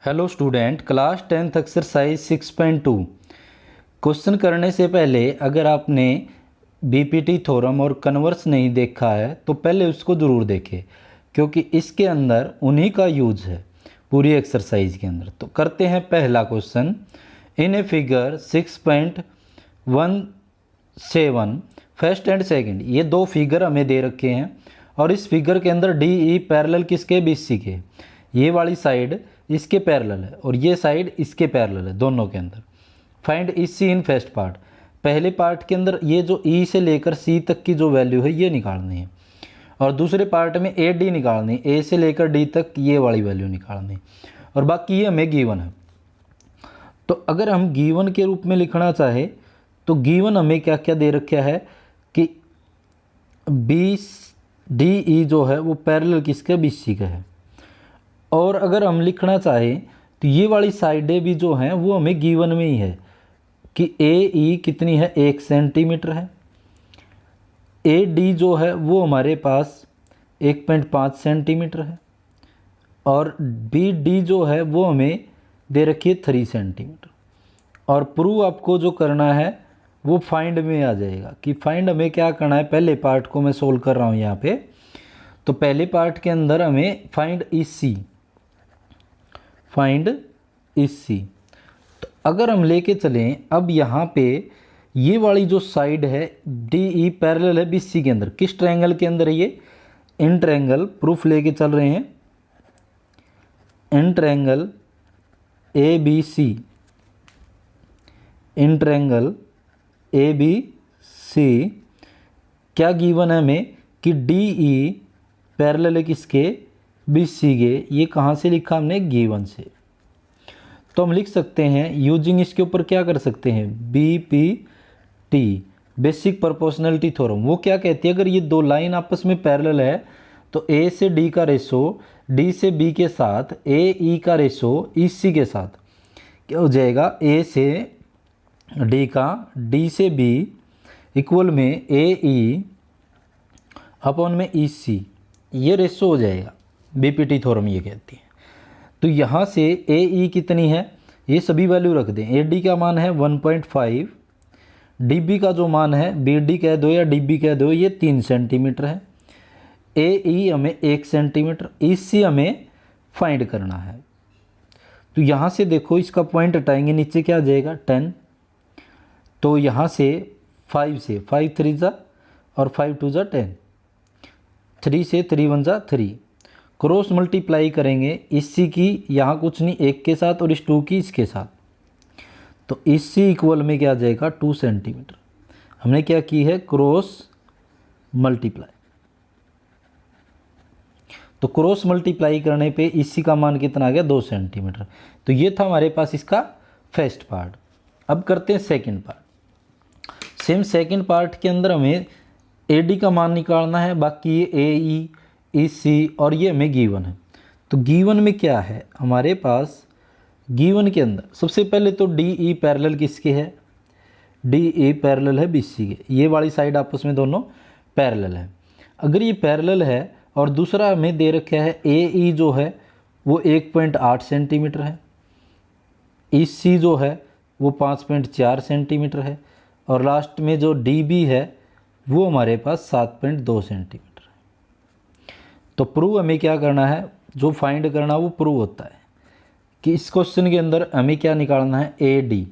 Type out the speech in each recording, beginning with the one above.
Hello student, class 10th exercise 6.2 question करने से पहले अगर आपने बीपीटी थ्योरम और कन्वर्स नहीं देखा है तो पहले उसको ज़रूर देखें, क्योंकि इसके अंदर उन्हीं का यूज है पूरी एक्सरसाइज के अंदर। तो करते हैं पहला question. In a figure 6.17 first and second, ये दो फिगर हमें दे रखे हैं और इस फिगर के अंदर डी ई पैरेलल किसके, बीसी के। ये वाली साइड इसके पैरेलल है और ये साइड इसके पैरेलल है, दोनों के अंदर। Find E C in first part, पहले पार्ट के अंदर ये जो ई से लेकर सी तक की जो वैल्यू है ये निकालनी है और दूसरे पार्ट में ए डी निकालनी है, ए से लेकर डी तक ये वाली वैल्यू निकालनी है और बाकी ये हमें गिवन है। तो अगर हम गिवन के रूप में लिखना चाहे तो गिवन हमें क्या क्या दे रखा है कि बी डी ई जो है वो पैरेलल किसका, बी सी का है। और अगर हम लिखना चाहें तो ये वाली साइडें भी जो हैं वो हमें गिवन में ही है कि ए ई कितनी है, 1 सेंटीमीटर है। ए डी जो है वो हमारे पास 1.5 सेंटीमीटर है और बी डी जो है वो हमें दे रखी है 3 सेंटीमीटर। और प्रूव आपको जो करना है वो फाइंड में आ जाएगा कि फाइंड हमें क्या करना है। पहले पार्ट को मैं सोल्व कर रहा हूँ यहाँ पे। तो पहले पार्ट के अंदर हमें फाइंड ई सी, फाइंड ई सी। तो अगर हम लेके चलें अब यहाँ पे ये वाली जो साइड है डी ई पैरेलल है बी सी के अंदर, किस ट्रायंगल के अंदर है ये, इन ट्रायंगल। प्रूफ लेके चल रहे हैं, in triangle A B C, in triangle A B C. क्या गिवन है हमें कि डी ई पैरेलल है किसके, बी सी के। ये कहाँ से लिखा हमने, गिवन से। तो हम लिख सकते हैं यूजिंग इसके ऊपर क्या कर सकते हैं, B P T, basic proportionality theorem. वो क्या कहती है, अगर ये दो लाइन आपस में पैरेलल है तो ए से डी का रेशो डी से बी के साथ, ए ई का रेशो ई सी के साथ क्या हो जाएगा, ए से डी का डी से बी इक्वल में ए ई अपॉन में ई सी, ये रेशो हो जाएगा। बीपीटी थ्योरम ये कहती है। तो यहाँ से ए ई कितनी है, ये सभी वैल्यू रख दें। ए डी का मान है 1.5, डी बी का जो मान है, बी डी कह दो या डी बी कह दो, ये 3 सेंटीमीटर है। ए ई हमें 1 सेंटीमीटर, ई सी हमें फाइंड करना है। तो यहाँ से देखो इसका पॉइंट हटाएंगे, नीचे क्या आ जाएगा 10। तो यहाँ से 5 से 5 3 जा और 5 2 जा 10, 3 से 3 1 जा 3, क्रॉस मल्टीप्लाई करेंगे इसी की यहाँ कुछ नहीं, 1 के साथ और इस 2 की इसके साथ। तो इसी इक्वल में क्या आ जाएगा 2 सेंटीमीटर। हमने क्या की है, क्रॉस मल्टीप्लाई। तो क्रॉस मल्टीप्लाई करने पे इसी का मान कितना आ गया, 2 सेंटीमीटर। तो ये था हमारे पास इसका फर्स्ट पार्ट। अब करते हैं second part. Same second part के अंदर हमें ए डी का मान निकालना है, बाकी ये ए ई ई सी और ये हमें गिवन है। तो गिवन में क्या है हमारे पास, गिवन के अंदर सबसे पहले तो डी ई पैरेलल किसके है, डी ई पैरेलल है बी सी के। ये वाली साइड आपस में दोनों पैरेलल है। अगर ये पैरेलल है और दूसरा हमें दे रखा है ए ई जो है वो 1.8 सेंटीमीटर है, ई सी जो है वो 5.4 सेंटीमीटर है और लास्ट में जो डी बी है वो हमारे पास 7.2 सेंटीमीटर है। तो प्रूव हमें क्या करना है, जो फाइंड करना वो प्रूव होता है कि इस क्वेश्चन के अंदर हमें क्या निकालना है, A D,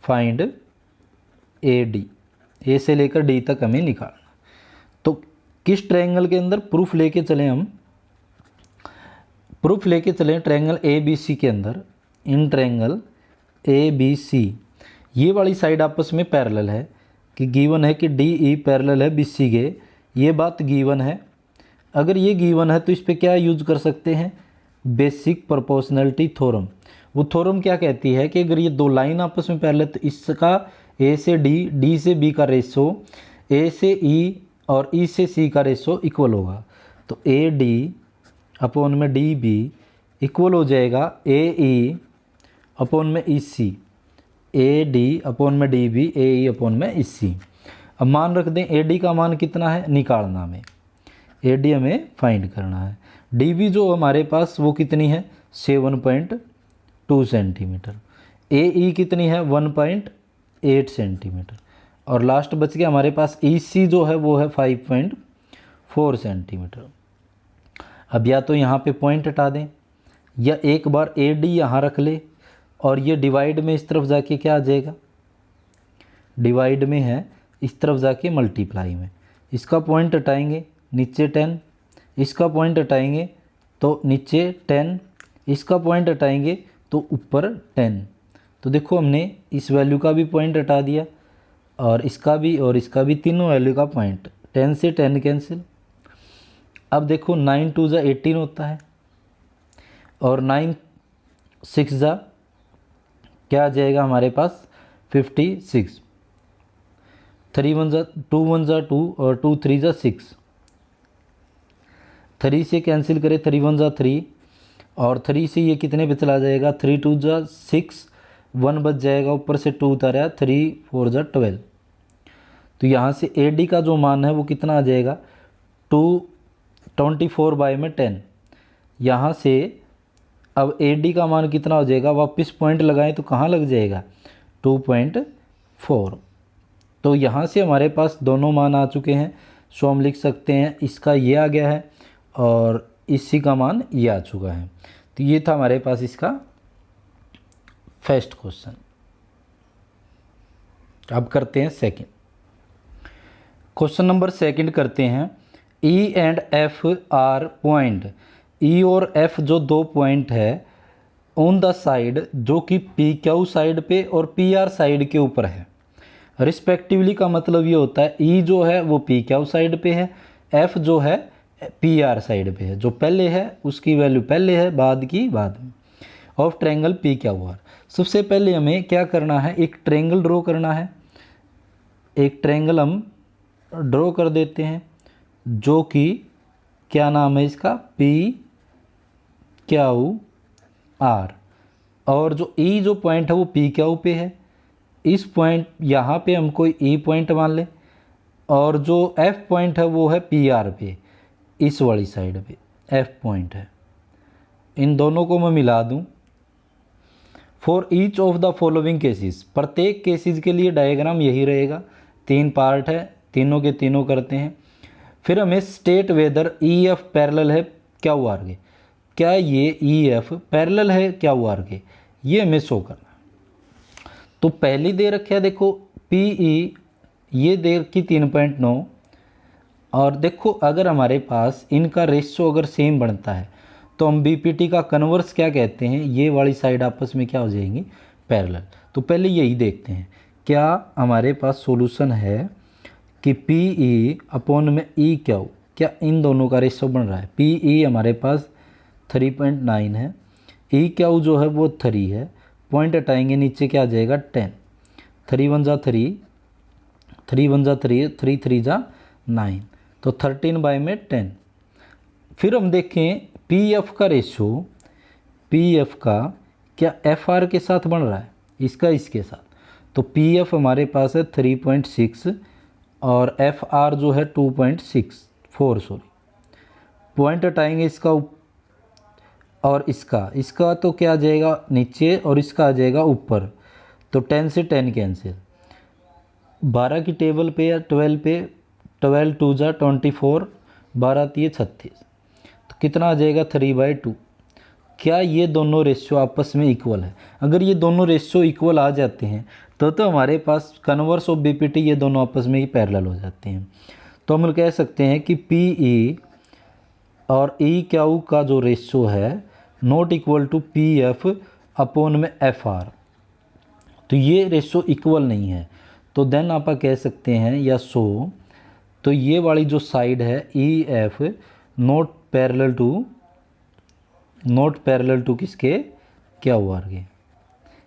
find A D, A से लेकर डी तक हमें निकालना। तो किस ट्रायंगल के अंदर प्रूफ लेके चलें हम, प्रूफ लेके चलें ट्रायंगल ए बी सी के अंदर। इन ट्रायंगल ए बी सी ये वाली साइड आपस में पैरेलल है कि गिवन है कि डी ई पैरेलल है बी सी के, ये बात गिवन है। अगर ये गिवन है तो इस पे क्या यूज कर सकते हैं, बेसिक प्रोपोर्शनलिटी थ्योरम। वो थ्योरम क्या कहती है कि अगर ये दो लाइन आपस में पैरेलल तो इसका ए से डी, डी से बी का रेशो ए से ई और ई से सी का रेशो इक्वल होगा। तो ए डी अपॉन में डी बी इक्वल हो जाएगा ए ई अपॉन में ई सी, ए डी अपॉन में डी बी, ए ई अपॉन में ई सी। अब मान रख दें ए डी का मान कितना है, निकालना हमें, ए डी हमें फाइंड करना है। डी बी जो हमारे पास वो कितनी है, 2 सेंटीमीटर। ए ई कितनी है 1.8 सेंटीमीटर। और लास्ट बच गया हमारे पास ई सी जो है वो है 5.4 सेंटीमीटर। अब या तो यहाँ पे पॉइंट हटा दें या एक बार ए डी यहाँ रख ले और ये डिवाइड में इस तरफ जाके क्या आ जाएगा, डिवाइड में है इस तरफ जाके मल्टीप्लाई में। इसका पॉइंट हटाएंगे नीचे 10, इसका पॉइंट हटाएंगे तो नीचे 10, इसका पॉइंट हटाएंगे तो ऊपर 10। तो देखो हमने इस वैल्यू का भी पॉइंट हटा दिया और इसका भी, तीनों वैल्यू का पॉइंट। 10 से 10 कैंसिल। अब देखो 9 2 ज़ा 18 होता है और 9 6 ज़ा क्या आ जाएगा हमारे पास 56। 3 1 ज़ा 2 1 ज़ा 2 और 2 3 ज़ा 6। 3 से कैंसिल करें 3 1 ज़ा 3 और 3 से ये कितने पे चला जाएगा 3 2 ज़ा 6, 1 बच जाएगा, ऊपर से 2 उतारा 3 4 ज़ा 12। तो यहाँ से ए डी का जो मान है वो कितना आ जाएगा 224 बाई में 10। यहाँ से अब ए डी का मान कितना हो जाएगा, वापस पॉइंट लगाएं तो कहाँ लग जाएगा 2.4। तो यहाँ से हमारे पास दोनों मान आ चुके हैं। सो हम लिख सकते हैं इसका ये आ गया है और इसी का मान ये आ चुका है। तो ये था हमारे पास इसका फर्स्ट क्वेश्चन। अब करते हैं सेकंड। क्वेश्चन नंबर सेकंड करते हैं। E and F are point, E और एफ जो दो पॉइंट है ऑन द साइड जो कि पी क्यू साइड पे और पी आर साइड के ऊपर है रिस्पेक्टिवली। का मतलब ये होता है ई जो है वो पी क्यू साइड पे है, एफ जो है पी आर साइड पे है। जो पहले है उसकी वैल्यू पहले है, बाद की बाद में। Of triangle P Q R. सबसे पहले हमें क्या करना है, एक ट्रायंगल ड्रॉ करना है। एक ट्रायंगल हम ड्रॉ कर देते हैं जो कि क्या नाम है इसका पी क्यू आर। और जो ई जो पॉइंट है वो पी क्यू पे है। इस पॉइंट यहाँ पे हम कोई ई पॉइंट मान लें और जो एफ पॉइंट है वो है पी आर पे, इस वाली साइड पे एफ पॉइंट है। इन दोनों को मैं मिला दूं। For each of the following cases, प्रत्येक केसेस के लिए डायग्राम यही रहेगा। 3 पार्ट है, तीनों के तीनों करते हैं। फिर हमें state whether E F parallel है क्यू आर के, क्या ये ई एफ पैरेलल है क्यू आर के, ये हमें शो करना है। तो पहली दे रखा है देखो पी ई, ये दे रखी 3.9। और देखो अगर हमारे पास इनका रेशियो अगर सेम बनता है तो हम बीपीटी का कन्वर्स क्या कहते हैं, ये वाली साइड आपस में क्या हो जाएंगी पैरेलल। तो पहले यही देखते हैं क्या हमारे पास सॉल्यूशन है कि पी ई अपॉन में ई क्यू, क्या इन दोनों का रेशियो बन रहा है। पी ई हमारे पास 3.9 है, ई क्यू जो है वो 3 है, पॉइंट हटाएंगे नीचे क्या आ जाएगा 10। 3 1 ज़ा 3, 3 1 ज़ा 3, 3 3 ज़ा 9, तो 13 बाई में 10। फिर हम देखें पी एफ का रेशियो, पी एफ का क्या एफ आर के साथ बन रहा है, इसका इसके साथ। तो पी एफ हमारे पास है 3.6 और एफ आर जो है 2.64 सॉरी। पॉइंट हटाएंगे इसका और इसका तो क्या आ जाएगा नीचे और इसका आ जाएगा ऊपर। तो 10 से 10 कैंसिल। 12 की टेबल पे या 12 पे 12 2 ज़ा 24, 12 3 36, तो कितना आ जाएगा 3/2। क्या ये दोनों रेशियो आपस में इक्वल है। अगर ये दोनों रेशियो इक्वल आ जाते हैं तो हमारे पास कन्वर्स ऑफ बीपीटी ये दोनों आपस में ही पैरेलल हो जाते हैं। तो हम कह सकते हैं कि पी ई और ई क्यू का जो रेशियो है not equal to P F upon में एफ आर। तो ये रेशियो इक्वल नहीं है। तो देन आप कह सकते हैं या सो, तो ये वाली जो साइड है E F not parallel to किसके क्यू आर के,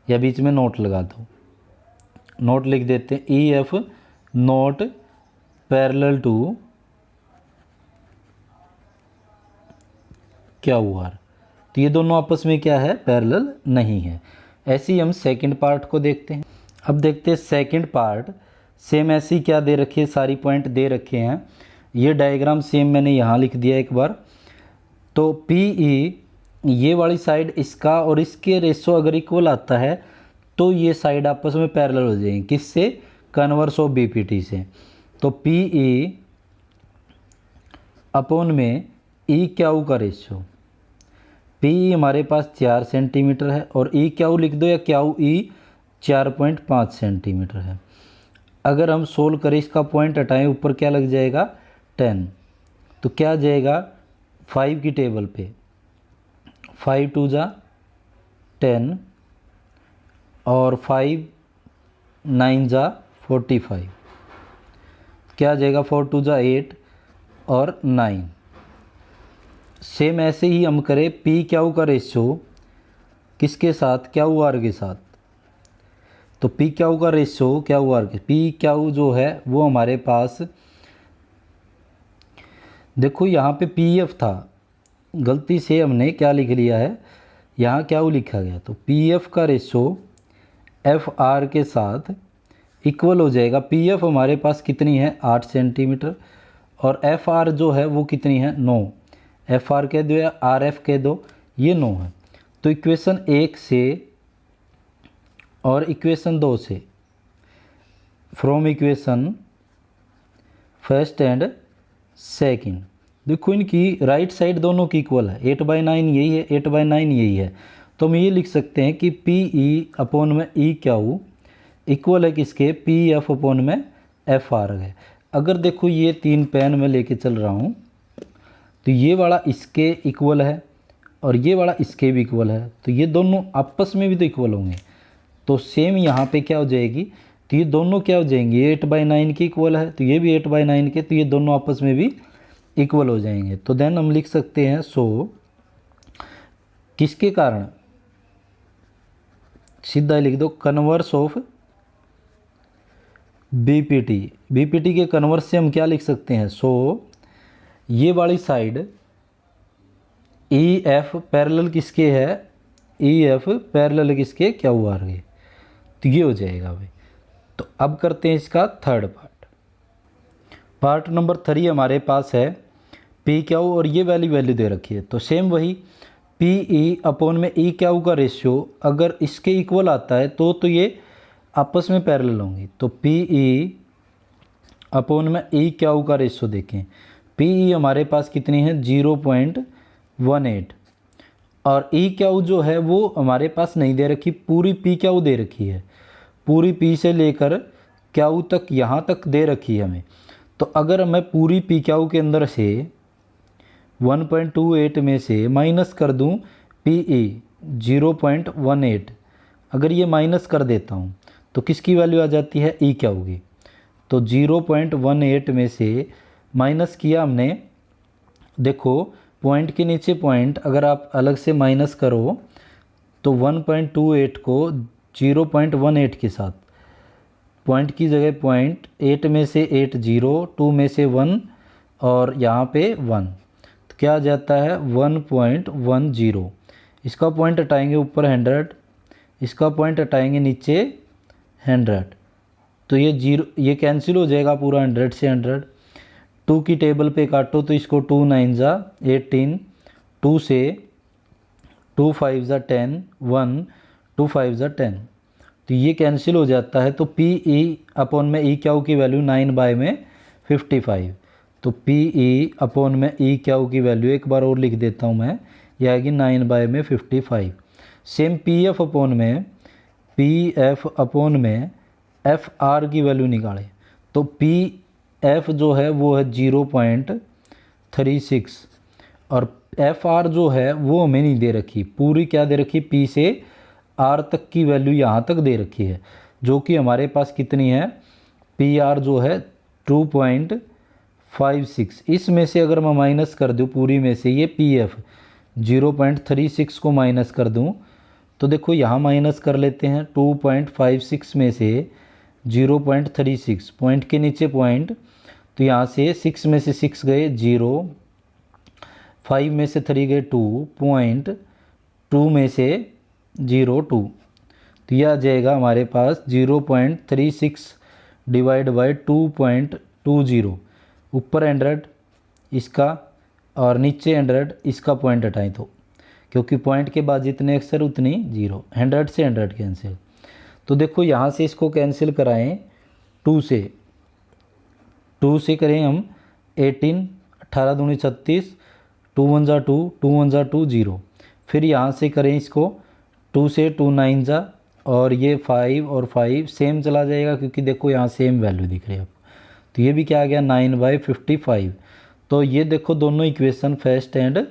या बीच में नोट लगा दो, नोट लिख देते हैं E F not parallel to Q R. तो ये दोनों आपस में क्या है पैरेलल नहीं है। ऐसे ही हम सेकंड पार्ट को देखते हैं। अब देखते हैं सेकंड पार्ट। सेम ऐसी क्या दे रखी है, सारी पॉइंट दे रखे हैं। ये डायग्राम सेम मैंने यहाँ लिख दिया एक बार। तो पी ई ये वाली साइड इसका और इसके रेशो अगर इक्वल आता है तो ये साइड आपस में पैरेलल हो जाएंगे। किससे? कन्वर्स ऑफ बीपीटी से। तो पी ई अपॉन में ई क्यू का रेशो, पी ई हमारे पास 4 सेंटीमीटर है और ई क्यू लिख दो या क्यू ई 4.5 सेंटीमीटर है। अगर हम सोल्व करें, इसका पॉइंट हटाएं, ऊपर क्या लग जाएगा 10, तो क्या आ जाएगा 5 की टेबल पे 5 2 जा 10 और 5 9 जा 45, क्या आ जाएगा 4 2 जा 8 और 9। सेम ऐसे ही हम करें पी क्यू का रेशो किसके साथ? क्यू आर के साथ। तो पी क्यू का रेशो क्यू आर के, पी क्यू जो है वो हमारे पास, देखो यहाँ पे पी एफ था, गलती से हमने क्या लिख लिया है, यहाँ क्यू लिखा गया। तो पी एफ का रेशो एफ आर के साथ इक्वल हो जाएगा। पी एफ हमारे पास कितनी है 8 सेंटीमीटर और एफ आर जो है वो कितनी है 9। एफ आर कह दो या आर एफ कह दो, ये 9 है। तो इक्वेशन 1 से और इक्वेशन 2 से, from equation first and second, देखो इनकी राइट साइड दोनों की इक्वल है, 8/9 यही है, 8/9 यही है। तो हम ये लिख सकते हैं कि पी ई अपॉन में ई क्यू इक्वल है किसके? पी एफ अपॉन में एफ आर है। अगर देखो ये 3 पेन में लेके चल रहा हूँ तो ये वाला इसके इक्वल है और ये वाला इसके भी इक्वल है, तो ये दोनों आपस में भी तो इक्वल होंगे। तो सेम यहाँ पे क्या हो जाएगी, तो ये दोनों क्या हो जाएंगे, 8/9 के इक्वल है तो ये भी 8/9 के, तो ये दोनों आपस में भी इक्वल हो जाएंगे। तो देन हम लिख सकते हैं सो किसके कारण, सीधा लिख दो कन्वर्स ऑफ बीपीटी। बीपीटी के कन्वर्स से हम क्या लिख सकते हैं, सो ये वाली साइड ई एफ पैरेलल किसके है, ई एफ पैरेलल किसके? क्यू आर के। तो ये हो जाएगा भाई। तो अब करते हैं इसका थर्ड पार्ट। पार्ट नंबर 3 हमारे पास है पी क्यू और ये वैल्यू दे रखी है। तो सेम वही पी ई अपॉन में ई क्यू का रेशियो अगर इसके इक्वल आता है तो ये आपस में पैरेलल होंगी। तो पी ई अपॉन में ई क्यू का रेशियो देखें, पी ई हमारे पास कितनी है 0.18 और ई क्यू जो है वो हमारे पास नहीं दे रखी, पूरी पी क्यू दे रखी है, पूरी पी से लेकर क्यू तक यहाँ तक दे रखी है हमें। तो अगर मैं पूरी पी क्यू के अंदर से 1.28 में से माइनस कर दूँ पी ई 0.18, अगर ये माइनस कर देता हूँ तो किसकी वैल्यू आ जाती है ई क्यू की। तो 0.18 में से माइनस किया हमने, देखो पॉइंट के नीचे पॉइंट अगर आप अलग से माइनस करो तो 1.28 को 0.18 के साथ, पॉइंट की जगह पॉइंट, 8 में से 8 0, 2 में से 1 और यहाँ पे 1, तो क्या आ जाता है 1.10। इसका पॉइंट हटाएंगे ऊपर 100, इसका पॉइंट हटाएंगे नीचे 100, तो ये कैंसिल हो जाएगा पूरा 100 से 100। 2 की टेबल पे काटो तो इसको 2 9 जा 18, 2 से 2 5 जा 10, 1 2 5 जा 10, तो ये कैंसिल हो जाता है। तो पी ई अपॉन में ई क्यू की वैल्यू 9/55। तो पी ई अपॉन में ई क्यू की वैल्यू एक बार और लिख देता हूँ मैं, यह आएगी 9/55। सेम पी एफ अपॉन में एफ आर की वैल्यू निकालें। तो पी एफ जो है वो है 0.36 और एफ आर जो है वो हमें नहीं दे रखी, पूरी क्या दे रखी, पी से आर तक की वैल्यू यहाँ तक दे रखी है, जो कि हमारे पास कितनी है, पी आर जो है 2.56। इसमें से अगर मैं माइनस कर दूँ पूरी में से ये पी एफ 0.36 को माइनस कर दूँ तो देखो यहाँ माइनस कर लेते हैं, 2.56 में से 0.36, पॉइंट के नीचे पॉइंट, तो यहाँ से 6 में से 6 गए 0, 5 में से 3 गए 2.2 में से 0 2, तो यह आ जाएगा हमारे पास 0.36 डिवाइड बाई 2.20, ऊपर 100 इसका और नीचे 100 इसका पॉइंट हटाएं तो क्योंकि पॉइंट के बाद जितने अक्षर उतनी जीरो। 100 से 100 कैंसिल। तो देखो यहाँ से इसको कैंसिल कराएं 2 से, 2 से करें हम 18, 18 दूनी 36, 2 1 जा 2, 2 1 जा 2, 0। फिर यहाँ से करें इसको 2 से 2 9 जा, और ये 5 और 5 सेम चला जाएगा क्योंकि देखो यहाँ सेम वैल्यू दिख रही है आपको। तो ये भी क्या आ गया 9/55। तो ये देखो दोनों इक्वेशन फर्स्ट एंड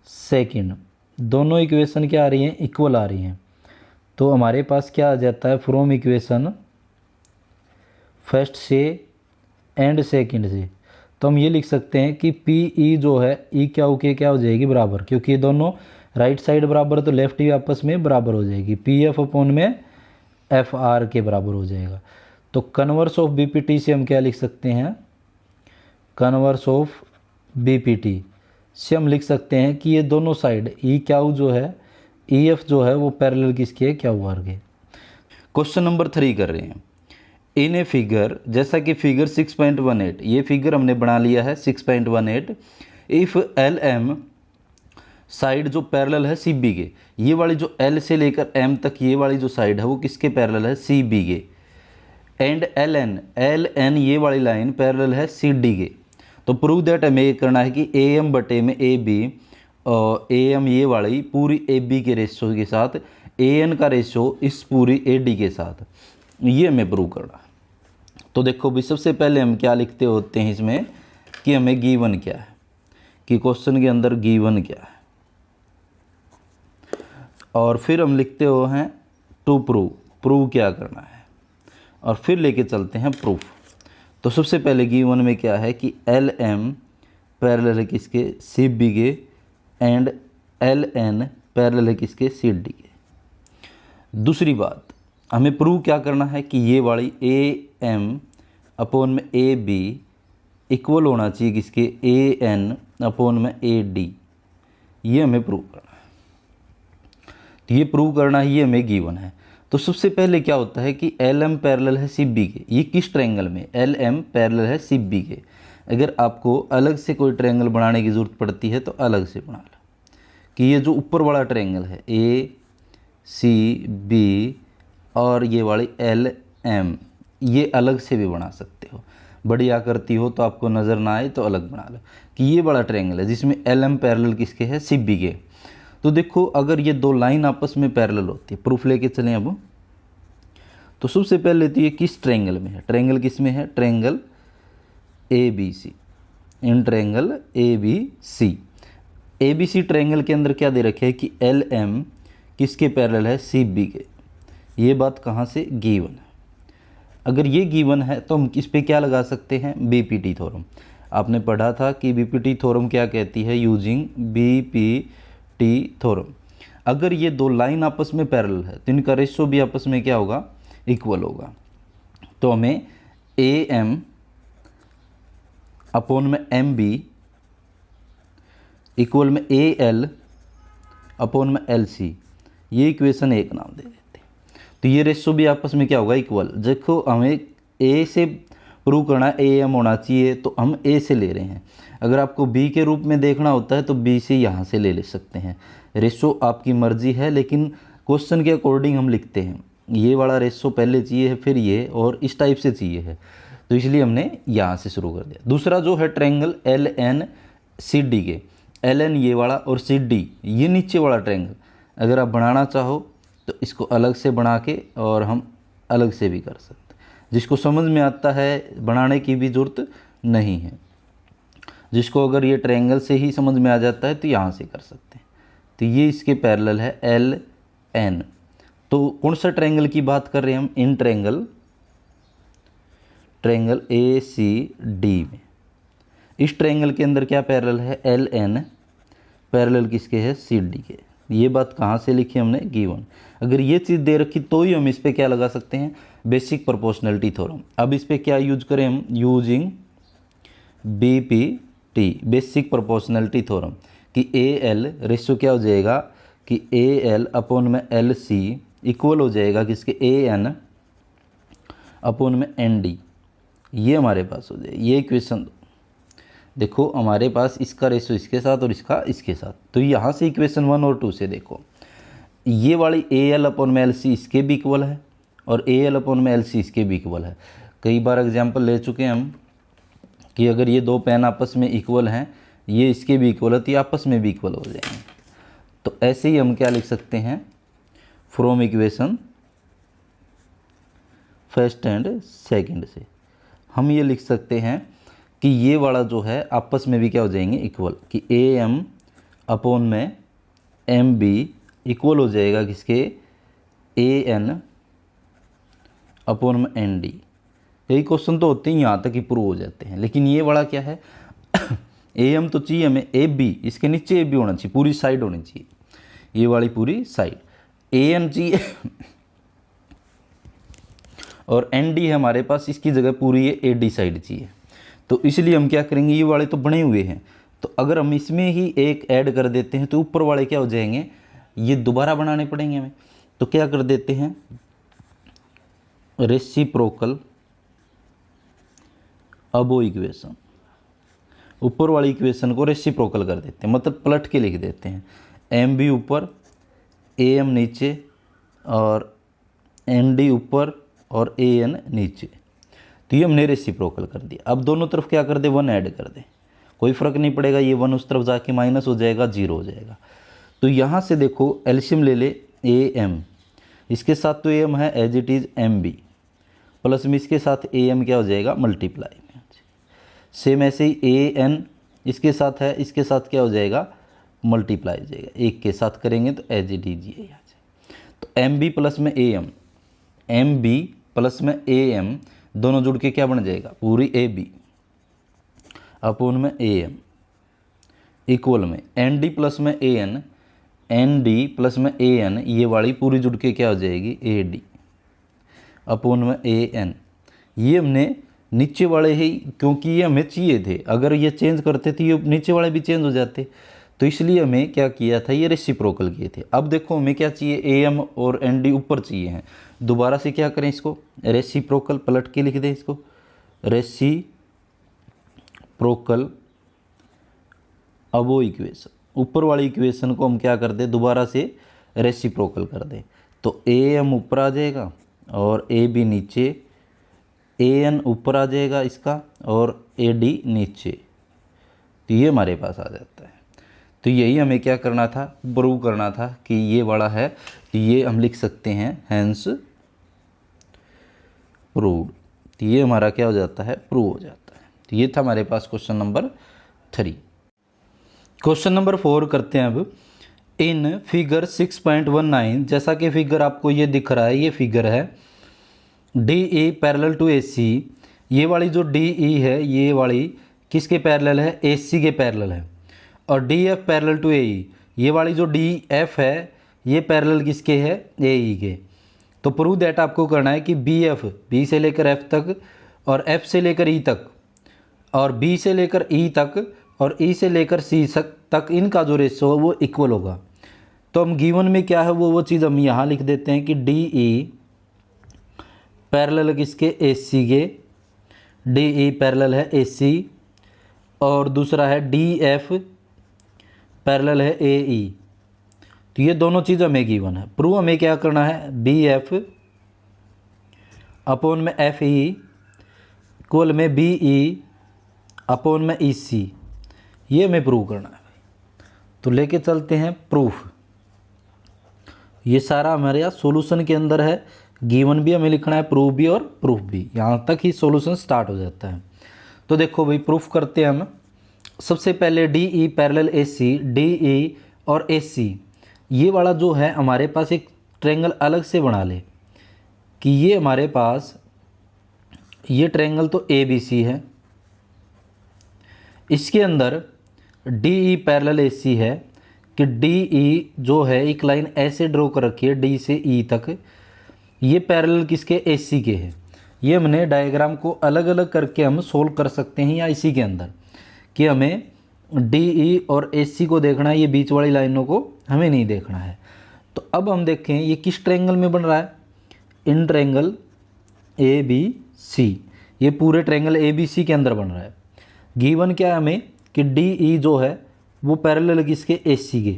सेकंड दोनों इक्वेशन क्या आ रही हैं, इक्वल आ रही हैं। तो हमारे पास क्या आ जाता है, फ्रॉम इक्वेशन फर्स्ट से एंड सेकंड से, तो हम ये लिख सकते हैं कि पी ई जो है ई क्या हो के क्या हो जाएगी बराबर, क्योंकि ये दोनों राइट साइड बराबर तो लेफ्ट भी आपस में बराबर हो जाएगी। पी एफ अपॉन में एफ आर के बराबर हो जाएगा। तो converse of B P T से हम क्या लिख सकते हैं, converse of B P T से हम लिख सकते हैं कि ये दोनों साइड ई क्यू जो है, ई एफ जो है वो पैरेलल किसके है, क्यू आर के। क्वेश्चन नंबर 3 कर रहे हैं। इन ए फिगर, जैसा कि फिगर 6.18 ये फिगर हमने बना लिया है 6.18। इफ़ एल एम साइड जो पैरेलल है सी बी के, ये वाली जो एल से लेकर एम तक ये वाली जो साइड है वो किसके पैरेलल है, सी बी के। एंड एल एन ये वाली लाइन पैरेलल है सी डी के। तो प्रूव दैट हमें ये करना है कि ए एम बटे में ए बी, और ए एम ये वाली पूरी ए बी के रेशो के साथ ए एन का रेशो इस पूरी ए डी के साथ, ये हमें प्रूव करना है। तो देखो भी सबसे पहले हम क्या लिखते होते हैं इसमें कि हमें गिवन क्या है, कि क्वेश्चन के अंदर गिवन क्या है, और फिर हम लिखते हो हैं टू प्रूव क्या करना है, और फिर लेके चलते हैं प्रूफ। तो सबसे पहले गिवन में क्या है कि एल एम पैरेलल है किसके, सी बी के, एंड एल एन पैरेलल है किसके, सी डी के। दूसरी बात हमें प्रूव क्या करना है कि ये वाली ए एम अपॉन में ए बी इक्वल होना चाहिए किसके, ए एन अपॉन में ए डी। ये हमें प्रूव करना है। तो ये प्रूव करना है, ये हमें गिवन है। तो सबसे पहले क्या होता है कि एल एम पैरेलल है सी बी के, ये किस ट्रायंगल में, एल एम पैरेलल है सी बी के। अगर आपको अलग से कोई ट्रायंगल बनाने की ज़रूरत पड़ती है तो अलग से बना लो, कि ये जो ऊपर वाला ट्रायंगल है ए सी बी और ये वाली एल एम, ये अलग से भी बना सकते हो। बड़ी आकृति हो तो आपको नज़र ना आए तो अलग बना लो, कि ये बड़ा ट्रायंगल है जिसमें एल एम पैरेलल किसके है, सी बी के। तो देखो अगर ये दो लाइन आपस में पैरेलल होती है, प्रूफ लेके चलें अब। तो सबसे पहले तो ये किस ट्रायंगल में है, ट्रायंगल किस में है, triangle A B C. In triangle A B C, A B C triangle के अंदर क्या दे रखे है कि एल एम किसके पैरेलल है, सी बी के। ये बात कहाँ से, गिवन है। अगर ये गिवन है तो हम किस पे क्या लगा सकते हैं, बी पी टी थ्योरम। आपने पढ़ा था कि बी पी टी थ्योरम क्या कहती है, using B P T theorem. अगर ये दो लाइन आपस में पैरेलल है तो इनका रेशो भी आपस में क्या होगा, इक्वल होगा। तो हमें ए एम अपॉन में एम बी इक्वल में ए एल अपॉन में एल सी, ये इक्वेशन एक नाम दे देते हैं। तो ये रेशो भी आपस में क्या होगा, इक्वल। देखो हमें ए से प्रूव करना है, ए एम होना चाहिए तो हम ए से ले रहे हैं। अगर आपको बी के रूप में देखना होता है तो बी से यहाँ से ले सकते हैं। रेशो आपकी मर्जी है, लेकिन क्वेश्चन के अकॉर्डिंग हम लिखते हैं। ये वाला रेशो पहले चाहिए है, फिर ये, और इस टाइप से चाहिए है, तो इसलिए हमने यहाँ से शुरू कर दिया। दूसरा जो है triangle L N C D के, एल एन ये वाला और सी डी ये नीचे वाला ट्रायंगल, अगर आप बनाना चाहो तो इसको अलग से बना के और हम अलग से भी कर सकते हैं। जिसको समझ में आता है बनाने की भी ज़रूरत नहीं है, जिसको अगर ये ट्रायंगल से ही समझ में आ जाता है तो यहाँ से कर सकते हैं। तो ये इसके पैरेलल है एल एन। तो कौन सा ट्रायंगल की बात कर रहे हैं हम, इन ट्रायंगल ए सी डी में। इस ट्रायंगल के अंदर क्या पैरेलल है, एल एन पैरेलल किसके है, सी डी के। ये बात कहाँ से लिखी हमने, गिवन। अगर ये चीज़ दे रखी तो ही हम इस पर क्या लगा सकते हैं, बेसिक प्रोपोर्शनलिटी थ्योरम। अब इस पर क्या यूज करें हम, using B P T basic proportionality theorem, कि ए एल रेशो क्या हो जाएगा कि ए एल अपॉन में एल सी इक्वल हो जाएगा किसके, ए एन अपॉन में एन डी। ये हमारे पास हो जाए, ये इक्वेशन दो। देखो हमारे पास इसका रेशो इसके साथ और इसका इसके साथ, तो यहाँ से इक्वेशन 1 और 2 से देखो ये वाली ए एल अपॉन में एल सी इसके भी इक्वल है और ए एल अपॉन में एल सी इसके भी इक्वल है। कई बार एग्जाम्पल ले चुके हैं हम कि अगर ये दो पेन आपस में इक्वल हैं, ये इसके भी इक्वल है तो ये आपस में भी इक्वल हो जाएंगे। तो ऐसे ही हम क्या लिख सकते हैं, from equation first and second से हम ये लिख सकते हैं कि ये वाला जो है आपस में भी क्या हो जाएंगे, इक्वल, कि ए एम अपॉन में एम बी इक्वल हो जाएगा किसके, ए एन अपॉन में एन डी। कई क्वेश्चन तो होते हैं यहाँ तक ही प्रूव हो जाते हैं, लेकिन ये वाला क्या है ए एम तो चाहिए हमें, ए बी इसके नीचे ए बी होना चाहिए, पूरी साइड होनी चाहिए, ये वाली पूरी साइड, ए एन चाहिए और एन डी है हमारे पास, इसकी जगह पूरी ये ए डी साइड चाहिए। तो इसलिए हम क्या करेंगे, ये वाले तो बने हुए हैं, तो अगर हम इसमें ही एक ऐड कर देते हैं तो ऊपर वाले क्या हो जाएंगे, ये दोबारा बनाने पड़ेंगे हमें। तो क्या कर देते हैं, रेसिप्रोकल अबो इक्वेशन, ऊपर वाली इक्वेशन को रेसिप्रोकल कर देते हैं, मतलब पलट के लिख देते हैं, एम बी ऊपर ए एम नीचे और एन डी ऊपर और ए एन नीचे। तो ये हमने रेसिप्रोकल कर दिया। अब दोनों तरफ क्या कर दे, 1 ऐड कर दे, कोई फ़र्क नहीं पड़ेगा, ये 1 उस तरफ जाके माइनस हो जाएगा, 0 हो जाएगा। तो यहाँ से देखो एल्शियम ले ले, ए एम इसके साथ तो ए एम है as it is M B, plus में इसके साथ ए एम क्या हो जाएगा, मल्टीप्लाई में। सेम ऐसे ही ए एन इसके साथ है, इसके साथ क्या हो जाएगा, मल्टीप्लाई हो जाएगा, एक के साथ करेंगे तो एज इट इज ये आ जाए। तो एम बी प्लस में A M, M B plus में ए एम दोनों जुड़ के क्या बन जाएगा, पूरी ए बी अपोन में ए एम इक्वल में एन डी प्लस में A N, N D plus में ए एन, ये वाली पूरी जुड़ के क्या हो जाएगी, ए डी अपोन में ए एन। ये हमने नीचे वाले ही, क्योंकि ये हमें चाहिए थे, अगर ये चेंज करते तो ये नीचे वाले भी चेंज हो जाते, तो इसलिए हमें क्या किया था, ये रेसिप्रोकल किए थे। अब देखो हमें क्या चाहिए, ए एम और एन डी ऊपर चाहिए हैं, दोबारा से क्या करें, इसको रेसिप्रोकल पलट के लिख दें, इसको रेसिप्रोकल अबो इक्वेशन, ऊपर वाली इक्वेशन को हम क्या कर दें, दोबारा से रेसिप्रोकल कर दें। तो ए एम ऊपर आ जाएगा और ए बी नीचे, ए एन ऊपर आ जाएगा इसका और ए डी नीचे, तो ये हमारे पास आ जाता है। तो यही हमें क्या करना था, प्रूव करना था कि ये वाला है, तो ये हम लिख सकते हैं हैंस प्रूव्ड। तो ये हमारा क्या हो जाता है, प्रूव हो जाता है। तो ये था हमारे पास क्वेश्चन नंबर 3। क्वेश्चन नंबर 4 करते हैं अब। इन फिगर 6.19, जैसा कि फिगर आपको ये दिख रहा है, ये फिगर है D E parallel to A C. ये वाली जो डी ई है, ये वाली किसके पैरेलल है, ए सी के पैरेलल है, और D F parallel to A ई, ये वाली जो डी एफ है ये पैरेलल किसके है, ए ई के। तो प्रूव दैट आपको करना है कि बी एफ, बी से लेकर एफ तक और एफ से लेकर ई तक और बी से लेकर ई तक और ई से लेकर सी तक इनका जो रेशो है वो इक्वल होगा। तो हम गिवन में क्या है वो चीज़ हम यहाँ लिख देते हैं कि डी ई पैरेलल किसके, ए सी के, डी ई पैरेलल है ए सी, और दूसरा है डी एफ पैरेलल है ए ई। तो ये दोनों चीज़ हमें गिवन है। प्रूव हमें क्या करना है, बी एफ अपोन में एफ ई इक्वल में बी ई अपोन में ई सी, ये हमें प्रूव करना है। तो लेके चलते हैं प्रूफ। ये सारा हमारे यहाँ सॉल्यूशन के अंदर है, गिवन भी हमें लिखना है, प्रूफ भी और प्रूफ भी, यहाँ तक ही सॉल्यूशन स्टार्ट हो जाता है। तो देखो भाई प्रूफ करते हैं हम। सबसे पहले D E parallel A C, D E और ए सी, ये वाला जो है हमारे पास एक ट्रायंगल अलग से बना ले कि ये हमारे पास ये ट्रायंगल तो ए बी सी है, इसके अंदर डी ई पैरेलल ए सी है कि डी ई जो है एक लाइन ऐसे ड्रॉ कर रखी है डी से ई तक, ये पैरेलल किसके, ए सी के है। ये हमने डायग्राम को अलग अलग करके हम सोल्व कर सकते हैं या इसी के अंदर, कि हमें डी ई और ए सी को देखना है, ये बीच वाली लाइनों को हमें नहीं देखना है। तो अब हम देखें ये किस ट्रायंगल में बन रहा है, इन ट्रायंगल ए बी सी, ये पूरे ट्रायंगल ए बी सी के अंदर बन रहा है। गिवन क्या है हमें कि डी ई जो है वो पैरेलल किसके, ए सी के।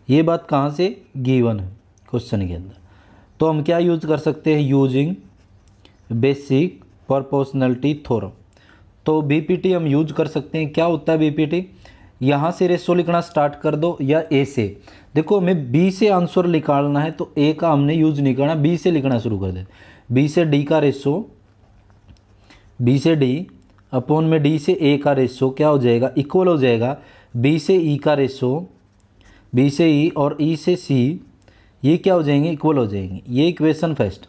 ये बात कहाँ से गिवन है क्वेश्चन के अंदर। तो हम क्या यूज कर सकते हैं, यूजिंग बेसिक प्रोपोर्शनलिटी थ्योरम। तो बीपीटी हम यूज कर सकते हैं। क्या होता है बीपीटी, यहाँ से रेशो लिखना स्टार्ट कर दो या ए से। देखो हमें बी से आंसर निकालना है तो ए का हमने यूज नहीं करना, बी से लिखना शुरू कर दे। बी से डी का रेशो, बी से डी अपॉन में डी से ए का रेशो क्या हो जाएगा, इक्वल हो जाएगा बी से ई का रेशो, बी से ई और ई से सी, ये क्या हो जाएंगे, इक्वल हो जाएंगे। ये इक्वेशन फर्स्ट।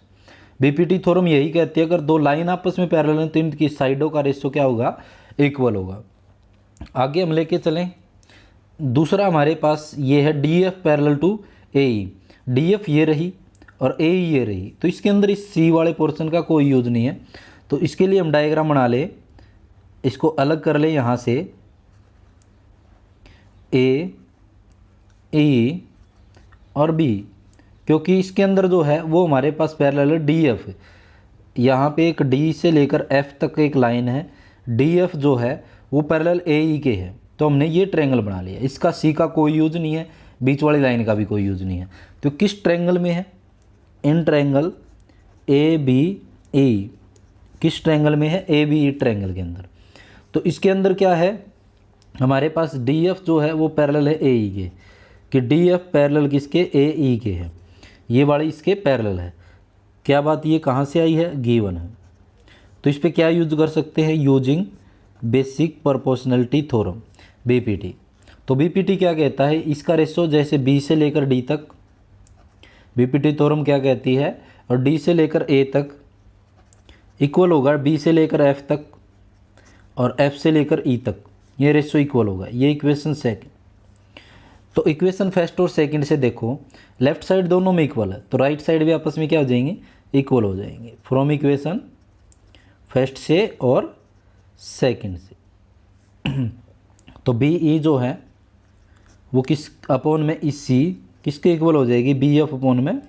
बीपीटी थ्योरम यही कहती है अगर दो लाइन आपस में पैरेलल हैं तो इनकी साइडों का रेशो क्या होगा, इक्वल होगा। आगे हम लेके चलें, दूसरा हमारे पास ये है D F parallel to A E. D F ये रही और ए ई ये रही, तो इसके अंदर इस सी वाले पोर्शन का कोई यूज नहीं है। तो इसके लिए हम डायग्राम बना ले, इसको अलग कर ले यहाँ से, ए ई और बी, क्योंकि इसके अंदर जो है वो हमारे पास पैरेलल है डी एफ। यहाँ पे एक डी से लेकर एफ तक एक लाइन है, डी एफ जो है वो पैरेलल ए ई के है। तो हमने ये ट्रायंगल बना लिया, इसका सी का कोई यूज नहीं है, बीच वाली लाइन का भी कोई यूज नहीं है। तो किस ट्रायंगल में है, in triangle A B E, किस ट्रायंगल में है, ए बी ई ट्रायंगल के अंदर। तो इसके अंदर क्या है हमारे पास, डी एफ जो है वो पैरेलल है ए ई के, कि डी एफ पैरेलल किसके, ए ई के है। ये वाली इसके पैरेलल है। क्या बात ये कहाँ से आई है, गिवन है। तो इस पर क्या यूज कर सकते हैं, using basic proportionality theorem, BPT. तो बीपीटी क्या कहता है, इसका रेशो जैसे बी से लेकर डी तक, बीपीटी थ्योरम क्या कहती है, और डी से लेकर ए तक इक्वल होगा बी से लेकर एफ तक और एफ से लेकर ई तक, ये रेशो इक्वल होगा। ये इक्वेशन सेकंड। तो इक्वेशन फर्स्ट और सेकंड से देखो, लेफ्ट साइड दोनों में इक्वल है तो राइट साइड भी आपस में क्या हो जाएंगे, इक्वल हो जाएंगे। फ्रॉम इक्वेशन फर्स्ट से और सेकंड से। तो बी ई जो है वो किस अपॉन में इस सी किसके इक्वल हो जाएगी, बी एफ अपॉन में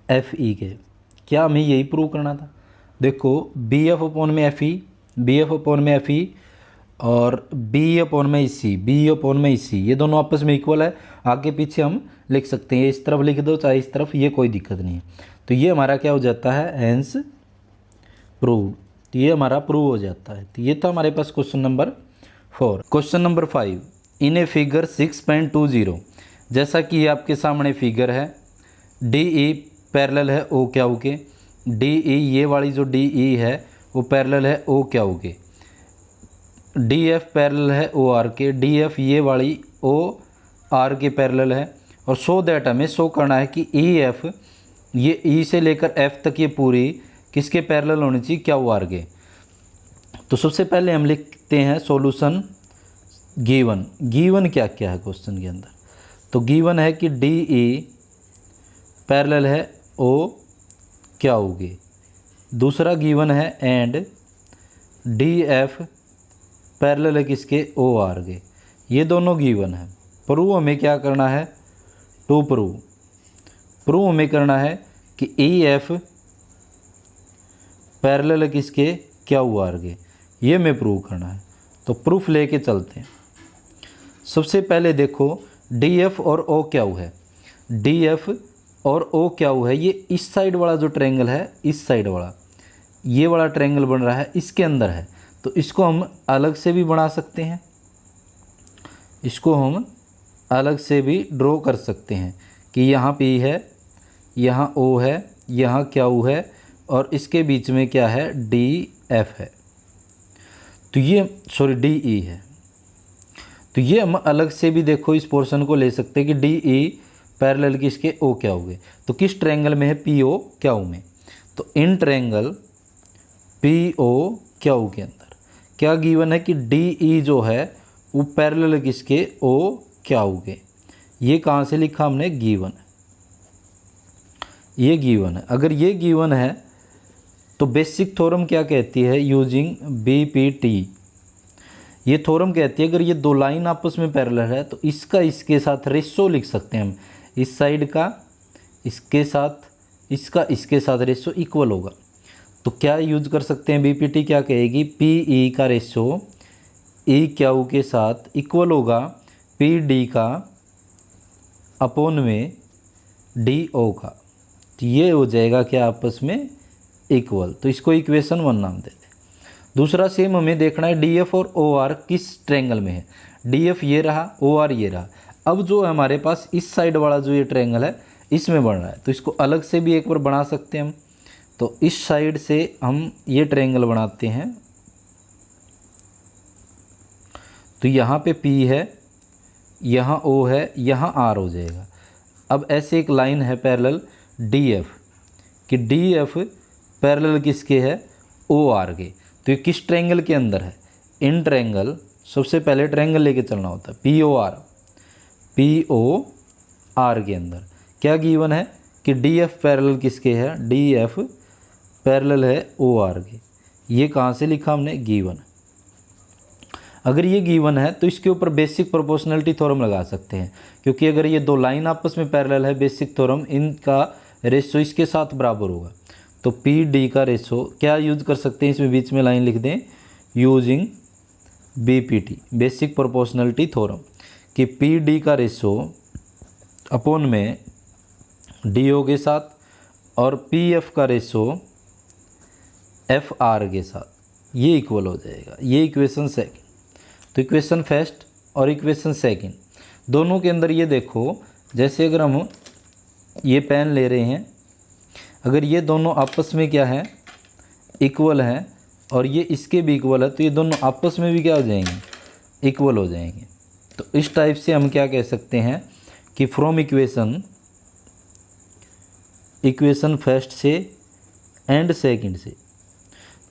एफ ई के। क्या हमें यही प्रूव करना था। देखो बी एफ अपॉन में F E, B F upon में एफ ई और बी अपॉन में ई सी, बी अपॉन में ई सी, ये दोनों आपस में इक्वल है। आगे पीछे हम लिख सकते हैं, इस तरफ लिख दो चाहे इस तरफ, ये कोई दिक्कत नहीं है। तो ये हमारा क्या हो जाता है, हेंस प्रूव। तो ये हमारा प्रूव हो जाता है। तो ये था हमारे पास question number 4। Question number 5, in a figure 6.20, जैसा कि ये आपके सामने फिगर है, डी ई पैरेलल है ओ क्यू के, डी ई ये वाली जो डी ई है वो पैरेलल है ओ क्यू के, डी एफ पैरेलल है ओ आर के, डी एफ ये वाली ओ आर के पैरेलल है। और सो दैट हमें शो करना है कि ई एफ ये ई से लेकर एफ तक ये पूरी किसके पैरेलल होनी चाहिए, क्यू आर के। तो सबसे पहले हम लिखते हैं सॉल्यूशन गिवन। गिवन क्या क्या है क्वेश्चन के अंदर, तो गिवन है कि डी ई पैरेलल है ओ क्यू के। दूसरा गिवन है एंड डी एफ पैरेलल है किसके, ओ आर के। ये दोनों गिवन है। प्रूव हमें क्या करना है, टू प्रूव हमें करना है कि ई एफ पैरेलल है किसके, क्यू आर के। ये हमें प्रूव करना है। तो प्रूफ लेके चलते हैं। सबसे पहले देखो डी एफ और ओ क्यू है, डी एफ और ओ क्यू है, ये इस साइड वाला जो ट्रायंगल है, इस साइड वाला ये वाला ट्रायंगल बन रहा है, इसके अंदर है। तो इसको हम अलग से भी बना सकते हैं, इसको हम अलग से भी ड्रॉ कर सकते हैं कि यहाँ पी है, यहाँ ओ है, यहाँ क्यू है और इसके बीच में क्या है, डी एफ है। तो ये डी ई है। तो ये हम अलग से भी देखो इस पोर्शन को ले सकते हैं कि डी ई पैरेलल किसके, ओ क्यू के। तो किस ट्रायंगल में है, पी ओ क्यू में। तो in triangle P O Q के अंदर क्या गिवन है कि डी ई जो है वो पैरेलल किसके, ओ क्यू के। ये कहाँ से लिखा हमने, गिवन है, ये गिवन है। अगर ये गिवन है तो बेसिक थ्योरम क्या कहती है, यूजिंग बीपीटी, ये थ्योरम कहती है अगर ये दो लाइन आपस में पैरेलल है तो इसका इसके साथ रेशो लिख सकते हैं हम, इस साइड का इसके साथ, इसका इसके साथ रेशो इक्वल होगा। तो क्या यूज कर सकते हैं, बीपीटी क्या कहेगी, पी ई का रेशो ई क्यू के साथ इक्वल होगा पी डी का अपॉन में डी ओ का। तो ये हो जाएगा क्या आपस में इक्वल। तो इसको इक्वेशन 1 नाम देते हैं। दूसरा सेम हमें देखना है डी एफ और ओ आर किस ट्रायंगल में है। डी एफ ये रहा, ओ आर ये रहा। अब जो हमारे पास इस साइड वाला जो ये ट्रायंगल है इसमें बन रहा है, तो इसको अलग से भी एक बार बना सकते हैं हम। तो इस साइड से हम ये ट्रायंगल बनाते हैं। तो यहाँ पे P है, यहाँ O है, यहाँ R हो जाएगा। अब ऐसे एक लाइन है पैरेलल DF कि DF पैरेलल किसके है, OR के। तो ये किस ट्रायंगल के अंदर है, इन ट्रायंगल। सबसे पहले ट्रायंगल लेके चलना होता है POR के अंदर। क्या गिवन है कि DF पैरेलल किसके है, DF पैरेलल है OR के। ये कहाँ से लिखा हमने, गिवन। अगर ये गिवन है तो इसके ऊपर बेसिक प्रोपोर्शनलिटी थ्योरम लगा सकते हैं, क्योंकि अगर ये दो लाइन आपस में पैरेलल है, बेसिक थ्योरम इनका रेशो इसके साथ बराबर होगा। तो पी डी का रेशो क्या यूज कर सकते हैं, इसमें बीच में लाइन लिख दें, using BPT basic proportionality theorem, कि पी डी का रेशो अपॉन में डी ओ के साथ और पी एफ का रेशो एफ आर के साथ ये इक्वल हो जाएगा। ये इक्वेशन सेकंड। तो इक्वेशन फर्स्ट और इक्वेशन सेकंड दोनों के अंदर ये देखो, जैसे अगर हम ये पेन ले रहे हैं, अगर ये दोनों आपस में क्या है, इक्वल है, और ये इसके भी इक्वल है, तो ये दोनों आपस में भी क्या हो जाएंगे, इक्वल हो जाएंगे। तो इस टाइप से हम क्या कह सकते हैं कि फ्रॉम इक्वेशन फर्स्ट से एंड सेकंड से,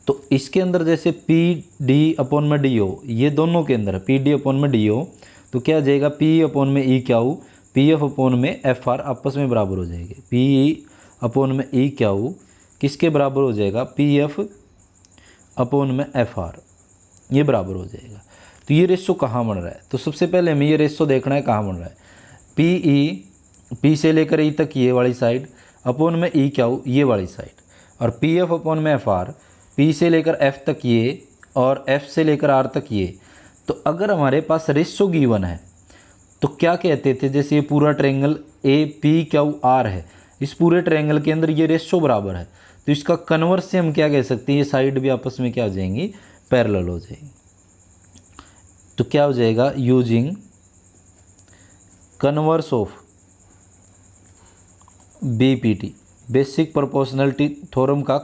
तो इसके अंदर जैसे पी डी अपॉन में डी ओ, ये दोनों के अंदर पी डी अपॉन में डी ओ, तो क्या आ जाएगा पी अपॉन में E Q, P F upon में एफ आर आपस में बराबर हो जाएंगे। पी ई अपॉन में ई क्यू किसके बराबर हो जाएगा, पी एफ अपॉन में एफ आर, ये बराबर हो जाएगा। तो ये रेशो कहाँ बन रहा है, तो सबसे पहले हमें ये रेशो देखना है कहाँ बन रहा है। पी ई, पी से लेकर ई तक ये वाली साइड, अपॉन में ई क्यू ये वाली साइड, और पी एफ अपॉन में एफ आर, पी से लेकर एफ तक ये, और एफ से लेकर आर तक ये। तो अगर हमारे पास रेशो गिवन है तो क्या कहते थे, जैसे ये पूरा triangle A P Q R है, इस पूरे ट्रायंगल के अंदर ये रेशो बराबर है, तो इसका कन्वर्स से हम क्या कह सकते हैं, ये साइड भी आपस में क्या हो जाएंगी, पैरेलल हो जाएंगी। तो क्या हो जाएगा, using converse of BPT basic proportionality theorem का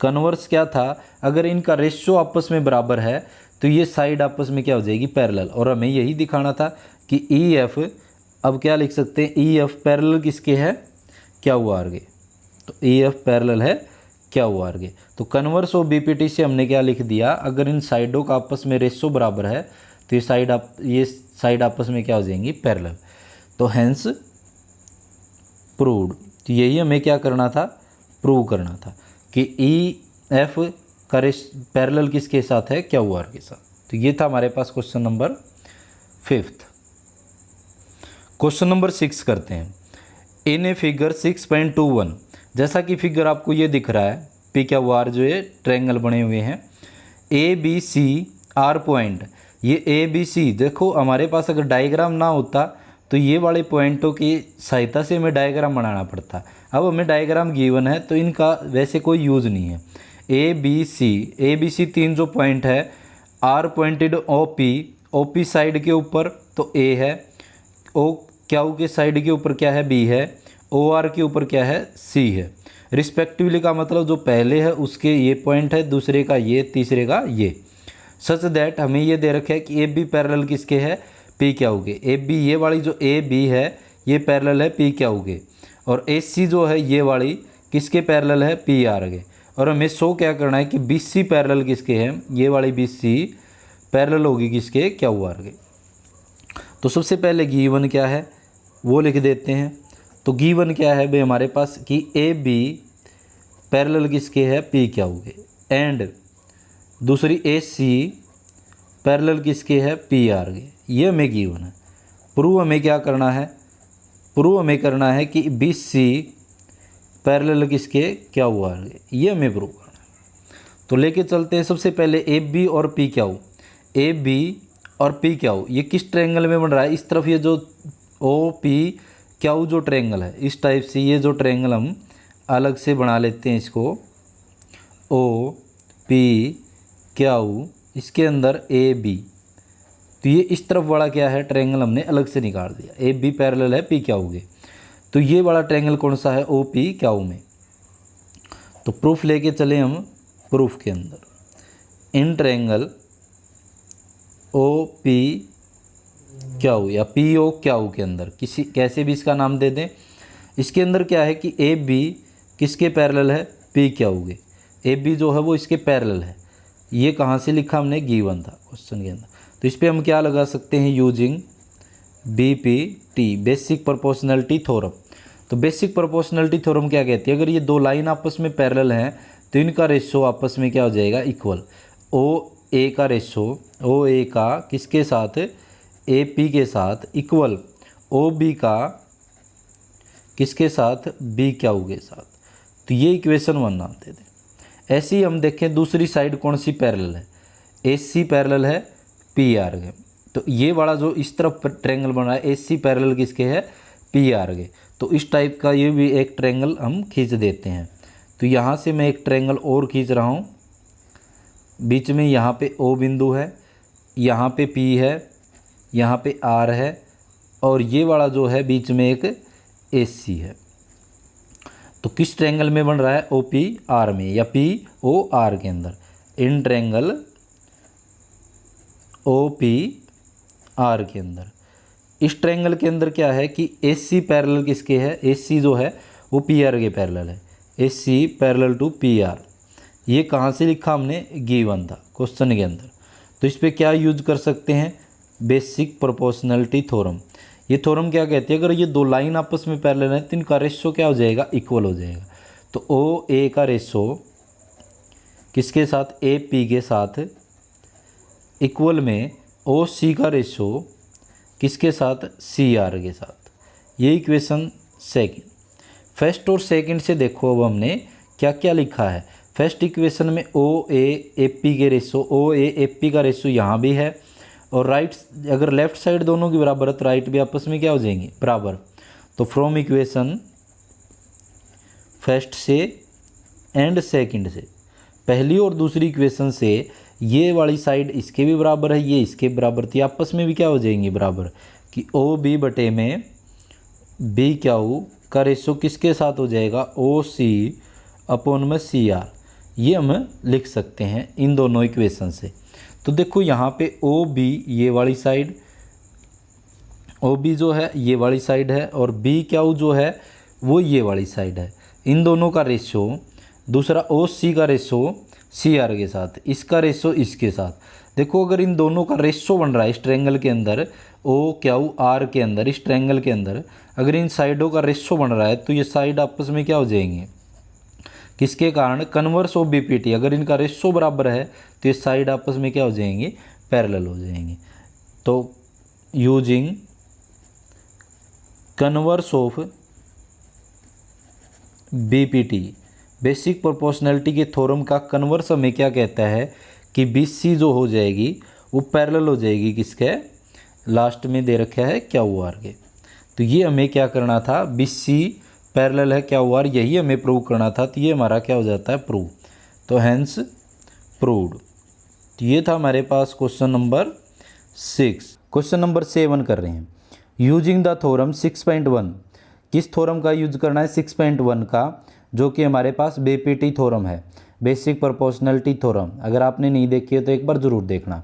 कन्वर्स क्या था, अगर इनका रेशियो आपस में बराबर है तो ये साइड आपस में क्या हो जाएगी, पैरेलल। और हमें यही दिखाना था कि ई एफ, अब क्या लिख सकते हैं, ई एफ पैरेलल किसके है, क्यू आर के। तो ई एफ पैरेलल है क्यू आर के। तो कन्वर्स ऑफ बीपीटी से हमने क्या लिख दिया, अगर इन साइडों का आपस में रेशियो बराबर है तो ये साइड आपस में क्या हो जाएंगी, पैरेलल। तो हैंस प्रूव्ड। तो यही हमें क्या करना था, प्रूव करना था कि ई एफ का पैरेलल किसके साथ है, क्यू आर के साथ। तो ये था हमारे पास क्वेश्चन नंबर 5। क्वेश्चन नंबर 6 करते हैं। इन ए फिगर 6.21, जैसा कि फिगर आपको ये दिख रहा है, पी क्यू आर जो है ट्रायंगल बने हुए हैं, A B C are point, ये ए बी सी देखो, हमारे पास अगर डायग्राम ना होता तो ये वाले पॉइंटों की सहायता से हमें डायग्राम बनाना पड़ता। अब हमें डायग्राम गिवन है तो इनका वैसे कोई यूज़ नहीं है। ए बी सी तीन जो पॉइंट है, are pointed O P side के ऊपर तो ए है, ओ क्यू के साइड के ऊपर क्या है, बी है, ओ आर के ऊपर क्या है, सी है। रिस्पेक्टिवली का मतलब जो पहले है उसके ये पॉइंट है, दूसरे का ये, तीसरे का ये। सच दैट हमें ये दे रखा है कि ए बी पैरेलल किसके है, पी क्यू के। ए बी, ये वाली जो ए बी है ये पैरेलल है पी क्यू के, और ए सी जो है ये वाली किसके पैरेलल है, पी आर के। और हमें शो क्या करना है कि बी सी पैरेलल किसके हैं, ये वाली बी सी पैरेलल होगी किसके, क्यू आर के। तो सबसे पहले गिवन क्या है वो लिख देते हैं। तो गिवन क्या है भाई हमारे पास कि ए बी पैरेलल किसके है, पी क्यू के, एंड दूसरी ए सी पैरेलल किसके है, पी आर के। ये हमें गिवन है। प्रूव हमें क्या करना है, प्रूव हमें करना है कि बी सी पैरेलल किसके, क्या हुआ आगे, ये हमें प्रूव करना है। तो लेके चलते हैं सबसे पहले ए बी और पी क्यू। ए बी और पी क्यू ये किस ट्रायंगल में बन रहा है, इस तरफ ये जो ओ पी क्यू जो ट्रायंगल है, इस टाइप से ये जो ट्रायंगल हम अलग से बना लेते हैं इसको, ओ पी क्यू, इसके अंदर ए बी। तो ये इस तरफ वाला क्या है ट्रायंगल हमने अलग से निकाल दिया, ए बी पैरेलल है पी क्यू के। तो ये वाला ट्रायंगल कौन सा है, ओ पी क्यू में। तो प्रूफ लेके चले हम प्रूफ के अंदर, in triangle O P Q या पी ओ क्यू के अंदर किसी कैसे भी इसका नाम दे दें, इसके अंदर क्या है कि ए बी किसके पैरेलल है, पी क्यू के। ए बी जो है वो इसके पैरेलल है। ये कहाँ से लिखा हमने, गिवन था क्वेश्चन के अंदर। तो इस पर हम क्या लगा सकते हैं, using BPT basic proportionality theorem. तो बेसिक प्रोपोर्शनलिटी थ्योरम क्या कहती है, अगर ये दो लाइन आपस में पैरेलल हैं तो इनका रेशो आपस में क्या हो जाएगा, इक्वल। ओ ए का रेशो, ओ ए का किसके साथ, ए पी के साथ, इक्वल ओ बी का किसके साथ, बी क्यू के साथ। तो ये इक्वेशन 1 नाम दे दें। ऐसे ही हम देखें दूसरी साइड कौन सी पैरेलल है, ए सी पैरेलल है पी आर के। तो ये वाला जो इस तरफ ट्रायंगल बन रहा है, ए सी पैरेलल किसके है, पी आर के। तो इस टाइप का ये भी एक ट्रायंगल हम खींच देते हैं। तो यहाँ से मैं एक ट्रायंगल और खींच रहा हूँ, बीच में यहाँ पे ओ बिंदु है, यहाँ पे पी है, यहाँ पे आर है, और ये वाला जो है बीच में एक ए सी है। तो किस ट्रायंगल में बन रहा है, ओ पी आर में या पी ओ आर के अंदर, in triangle O P R के अंदर। इस ट्रायंगल के अंदर क्या है कि ए सी पैरेलल किसके है, ए सी जो है वो पी आर के पैरेलल है, A C parallel to P R. ये कहाँ से लिखा हमने, गिवन था क्वेश्चन के अंदर। तो इस पर क्या यूज कर सकते हैं, बेसिक प्रोपोर्शनलिटी थ्योरम। ये थ्योरम क्या कहती है, अगर ये दो लाइन आपस में पैरेलल है तो इनका रेशो क्या हो जाएगा, इक्वल हो जाएगा। तो ओ ए का रेशो किसके साथ, ए पी के साथ, इक्वल में ओ सी का रेशो किसके साथ, सी आर के साथ। ये इक्वेशन सेकंड। फर्स्ट और सेकंड से देखो अब हमने क्या क्या लिखा है। फर्स्ट इक्वेशन में ओ ए पी के रेशो, ओ ए पी का रेशो यहाँ भी है, और राइट अगर लेफ्ट साइड दोनों की बराबर है तो राइट भी आपस में क्या हो जाएंगे, बराबर। तो फ्रॉम इक्वेशन फर्स्ट से एंड सेकंड से, पहली और दूसरी इक्वेशन से ये वाली साइड इसके भी बराबर है, ये इसके बराबर थी, आपस में भी क्या हो जाएंगी, बराबर। कि ओ बी बटे में बी क्यू का रेशो किसके साथ हो जाएगा, ओ सी अपॉन में सी आर। ये हम लिख सकते हैं इन दोनों इक्वेशन से। तो देखो यहाँ पे ओ बी ये वाली साइड, ओ बी जो है ये वाली साइड है, और बी क्यू जो है वो ये वाली साइड है। इन दोनों का रेशो, दूसरा ओ सी का रेशो सी आर के साथ, इसका रेशो इसके साथ। देखो अगर इन दोनों का रेशो बन रहा है इस ट्रायंगल के अंदर, ओ क्यू आर के अंदर, इस ट्रायंगल के अंदर अगर इन साइडों का रेशो बन रहा है तो ये साइड आपस में क्या हो जाएंगे, किसके कारण, कन्वर्स ऑफ बीपीटी। अगर इनका रेशो बराबर है तो ये साइड आपस में क्या हो जाएंगे, पैरेलल हो जाएंगे। तो using converse of BPT basic proportionality के थ्योरम का कन्वर्स हमें क्या कहता है कि बीसी जो हो जाएगी वो पैरेलल हो जाएगी किसके, लास्ट में दे रखा है क्या हुआ आर के। तो ये हमें क्या करना था, बीसी पैरेलल है क्या हुआ, यही हमें प्रूव करना था। तो ये हमारा क्या हो जाता है, प्रूव। तो हैंस प्रूव्ड। तो ये था हमारे पास क्वेश्चन नंबर 6। क्वेश्चन नंबर 7 कर रहे हैं, यूजिंग द थ्योरम 6.1। किस थ्योरम का यूज करना है, 6.1 का, जो कि हमारे पास बीपीटी थ्योरम है, बेसिक प्रोपोर्शनलिटी थ्योरम। अगर आपने नहीं देखी है तो एक बार ज़रूर देखना।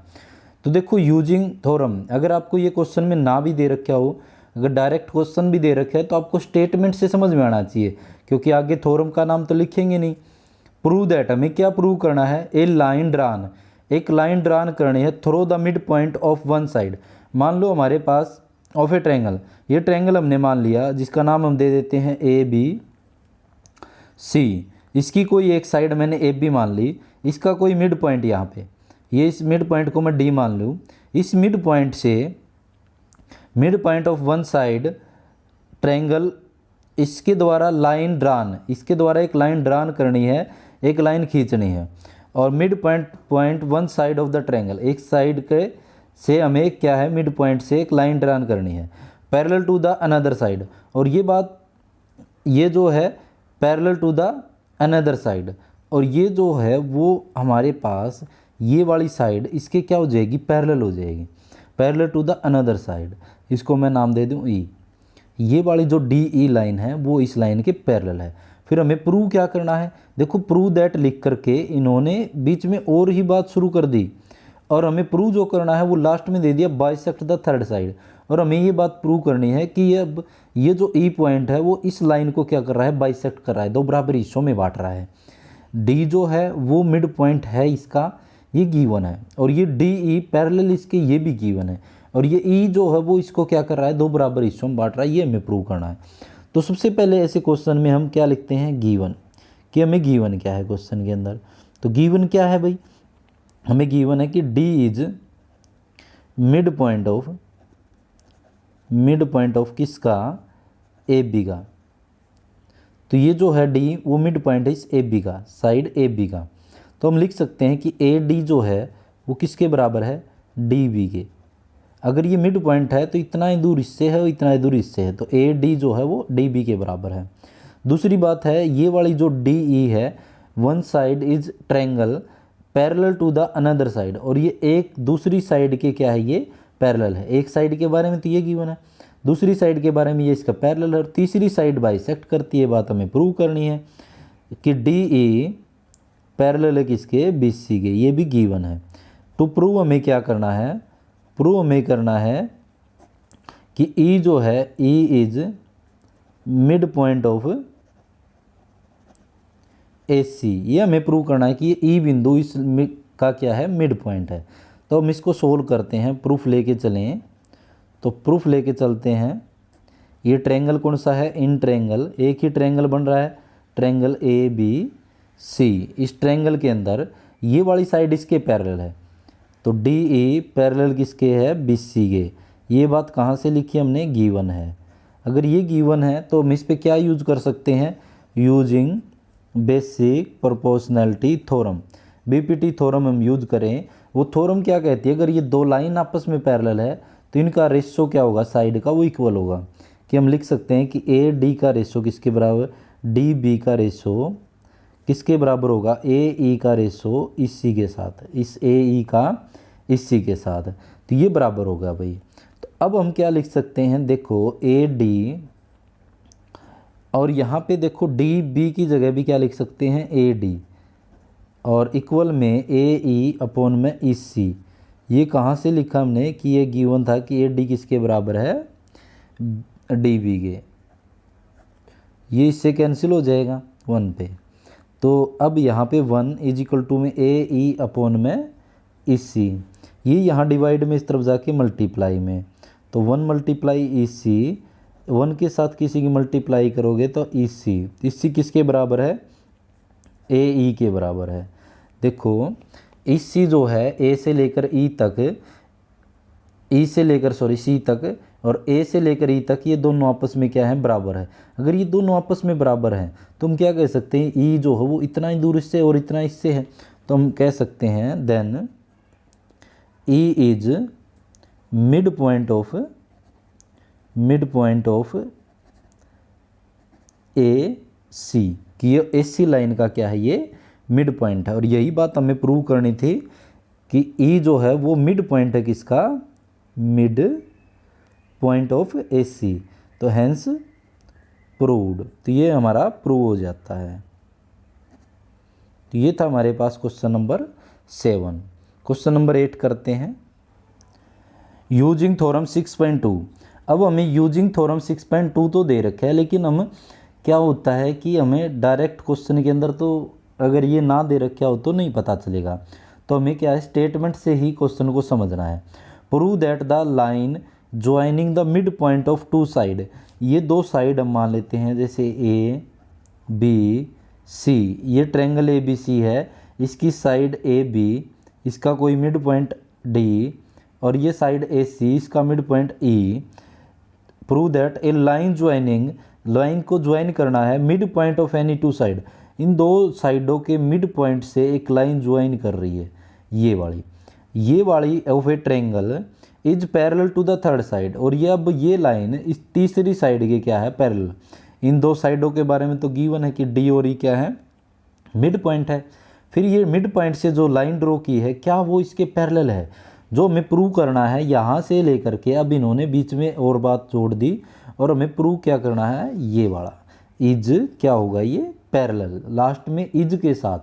तो देखो यूजिंग थ्योरम, अगर आपको ये क्वेश्चन में ना भी दे रखा हो, अगर डायरेक्ट क्वेश्चन भी दे रखा है तो आपको स्टेटमेंट से समझ में आना चाहिए, क्योंकि आगे थ्योरम का नाम तो लिखेंगे नहीं। प्रूव दैट, हमें क्या प्रूव करना है, ए लाइन ड्रान, एक लाइन ड्रान करनी है through the mid point of one side. मान लो हमारे पास ऑफ ए ट्रायंगल, ये ट्रायंगल हमने मान लिया जिसका नाम हम दे देते हैं ए बी सी। इसकी कोई एक साइड मैंने ए बी मान ली, इसका कोई मिड पॉइंट यहाँ पे, ये इस मिड पॉइंट को मैं डी मान लूँ। इस मिड पॉइंट से mid point of one side triangle इसके द्वारा लाइन ड्रान, इसके द्वारा एक लाइन ड्रान करनी है, एक लाइन खींचनी है, और mid point one side of the triangle, एक साइड के से हमें क्या है, मिड पॉइंट से एक लाइन ड्रान करनी है parallel to the another side. और ये बात, ये जो है parallel to the another side, और ये जो है वो हमारे पास ये वाली साइड इसके क्या हो जाएगी, पैरेलल हो जाएगी, parallel to the another side. इसको मैं नाम दे दूँ ई। ये वाली जो डी ई लाइन है वो इस लाइन के पैरेलल है। फिर हमें प्रूव क्या करना है, देखो प्रूव दैट लिख करके इन्होंने बीच में और ही बात शुरू कर दी, और हमें प्रूव जो करना है वो लास्ट में दे दिया बाइसेक्ट द थर्ड साइड। और हमें ये बात प्रूव करनी है कि ये जो ई पॉइंट है वो इस लाइन को क्या कर रहा है, बाइसेक्ट कर रहा है, दो बराबर हिस्सों में बांट रहा है। डी जो है वो मिड पॉइंट है इसका, ये गिवन है, और ये डी ई पैरेलल इसके ये भी गिवन है, और ये ई जो है वो इसको क्या कर रहा है, दो बराबर हिस्सों में बांट रहा है, ये हमें प्रूव करना है। तो सबसे पहले ऐसे क्वेश्चन में हम क्या लिखते हैं, गिवन, कि हमें गिवन क्या है क्वेश्चन के अंदर। तो गिवन क्या है भाई, हमें गिवन है कि D is mid point of किसका, ए बी का। तो ये जो है डी वो मिड पॉइंट है इस ए बी का, साइड ए बी का। तो हम लिख सकते हैं कि ए डी जो है वो किसके बराबर है, डी बी के। अगर ये मिड पॉइंट है तो इतना ही दूर इससे है और इतना ही दूर इससे है, तो ए डी जो है वो डी बी के बराबर है। दूसरी बात है, ये वाली जो डी ई है, one side is triangle parallel to the another side, और ये एक दूसरी साइड के क्या है, ये पैरेलल है। एक साइड के बारे में तो ये गिवन है, दूसरी साइड के बारे में ये इसका पैरेलल है, और तीसरी साइड बाइसेक्ट करती है। बात हमें प्रूव करनी है कि डी ई पैरेलल है किसके, बी सी के, ये भी गिवन है। तो प्रूव हमें क्या करना है, प्रूव हमें करना है कि ई जो है, E is mid point of A C. ये हमें प्रूव करना है कि ये ई बिंदु इस का क्या है, मिड पॉइंट है। तो हम इसको सोल्व करते हैं, प्रूफ लेके चलें। तो प्रूफ लेके चलते हैं। ये ट्रायंगल कौन सा है, इन ट्रायंगल, एक ही ट्रायंगल बन रहा है, ट्रायंगल ए बी सी। इस ट्रायंगल के अंदर ये वाली साइड इसके पैरेलल है, तो डी ई पैरेलल किसके है, बी सी के। ये बात कहाँ से लिखी हमने, गिवन है। अगर ये गिवन है तो हम इस पे क्या यूज कर सकते हैं, using basic proportionality theorem, BPT theorem हम यूज करें। वो थ्योरम क्या कहती है, अगर ये दो लाइन आपस में पैरेलल है तो इनका रेशो क्या होगा, साइड का, वो इक्वल होगा। कि हम लिख सकते हैं कि ए डी का रेशो किसके बराबर, डी बी का रेशो किसके बराबर होगा, ए ई का रेशो इस सी के साथ, इस ए ई का इस सी के साथ, तो ये बराबर होगा भाई। तो अब हम क्या लिख सकते हैं, देखो ए डी, और यहाँ पे देखो डी बी की जगह भी क्या लिख सकते हैं, ए डी, और इक्वल में ए ई अपॉन में ई सी। ये कहाँ से लिखा हमने कि ये गिवन था कि ए डी किसके बराबर है, डी बी के। ये इससे कैंसिल हो जाएगा 1 पे। तो अब यहाँ पे 1 इज इक्वल टू में ए ई अपॉन में ई सी, ये यहाँ डिवाइड में इस तरफ जाके मल्टीप्लाई में, तो 1 मल्टीप्लाई ई सी, 1 के साथ किसी की मल्टीप्लाई करोगे तो ई सी किसके बराबर है, ए ई के बराबर है। देखो ई सी जो है ए से लेकर ई तक, ई से लेकर सी तक, और ए से लेकर ई तक, ये दोनों आपस में क्या है, बराबर है। अगर ये दोनों आपस में बराबर हैं तो हम क्या कह सकते हैं, ई जो है वो इतना ही दूर इससे और इतना इससे है, तो हम कह सकते हैं then E is mid point of A C, कि ये ए सी लाइन का क्या है, ये मिड पॉइंट है। और यही बात हमें प्रूव करनी थी कि ई जो है वो मिड पॉइंट है किसका, मिड पॉइंट ऑफ ए सी। तो हैंस प्रूव्ड, तो ये हमारा प्रूव हो जाता है। तो ये था हमारे पास क्वेश्चन नंबर 7। क्वेश्चन नंबर 8 करते हैं, यूजिंग थ्योरम 6.2। अब हमें यूजिंग थ्योरम 6.2 तो दे रखा है, लेकिन हम क्या होता है कि हमें डायरेक्ट क्वेश्चन के अंदर तो अगर ये ना दे रखा हो तो नहीं पता चलेगा। तो हमें क्या है, स्टेटमेंट से ही क्वेश्चन को समझना है। Prove that the line joining the mid point of two side, ये दो साइड हम मान लेते हैं, जैसे ए बी सी, ये ट्रायंगल ए बी सी है, इसकी साइड ए बी, इसका कोई मिड पॉइंट डी, और ये साइड ए सी, इसका mid point E. Prove that a line joining line को ज्वाइन करना है mid point of any two side, इन दो साइडों के मिड पॉइंट से एक लाइन ज्वाइन कर रही है, ये वाली of a triangle is parallel to the third side, और ये अब ये लाइन इस तीसरी साइड के क्या है, पैरेलल। इन दो साइडों के बारे में तो गिवन है कि डी और ई क्या है, मिड पॉइंट है। फिर ये मिड पॉइंट से जो लाइन ड्रॉ की है क्या वो इसके पैरेलल है, जो हमें प्रूव करना है यहाँ से लेकर के। अब इन्होंने बीच में और बात जोड़ दी और हमें प्रूव क्या करना है, ये वाला इज क्या होगा, ये पैरेलल, लास्ट में इज के साथ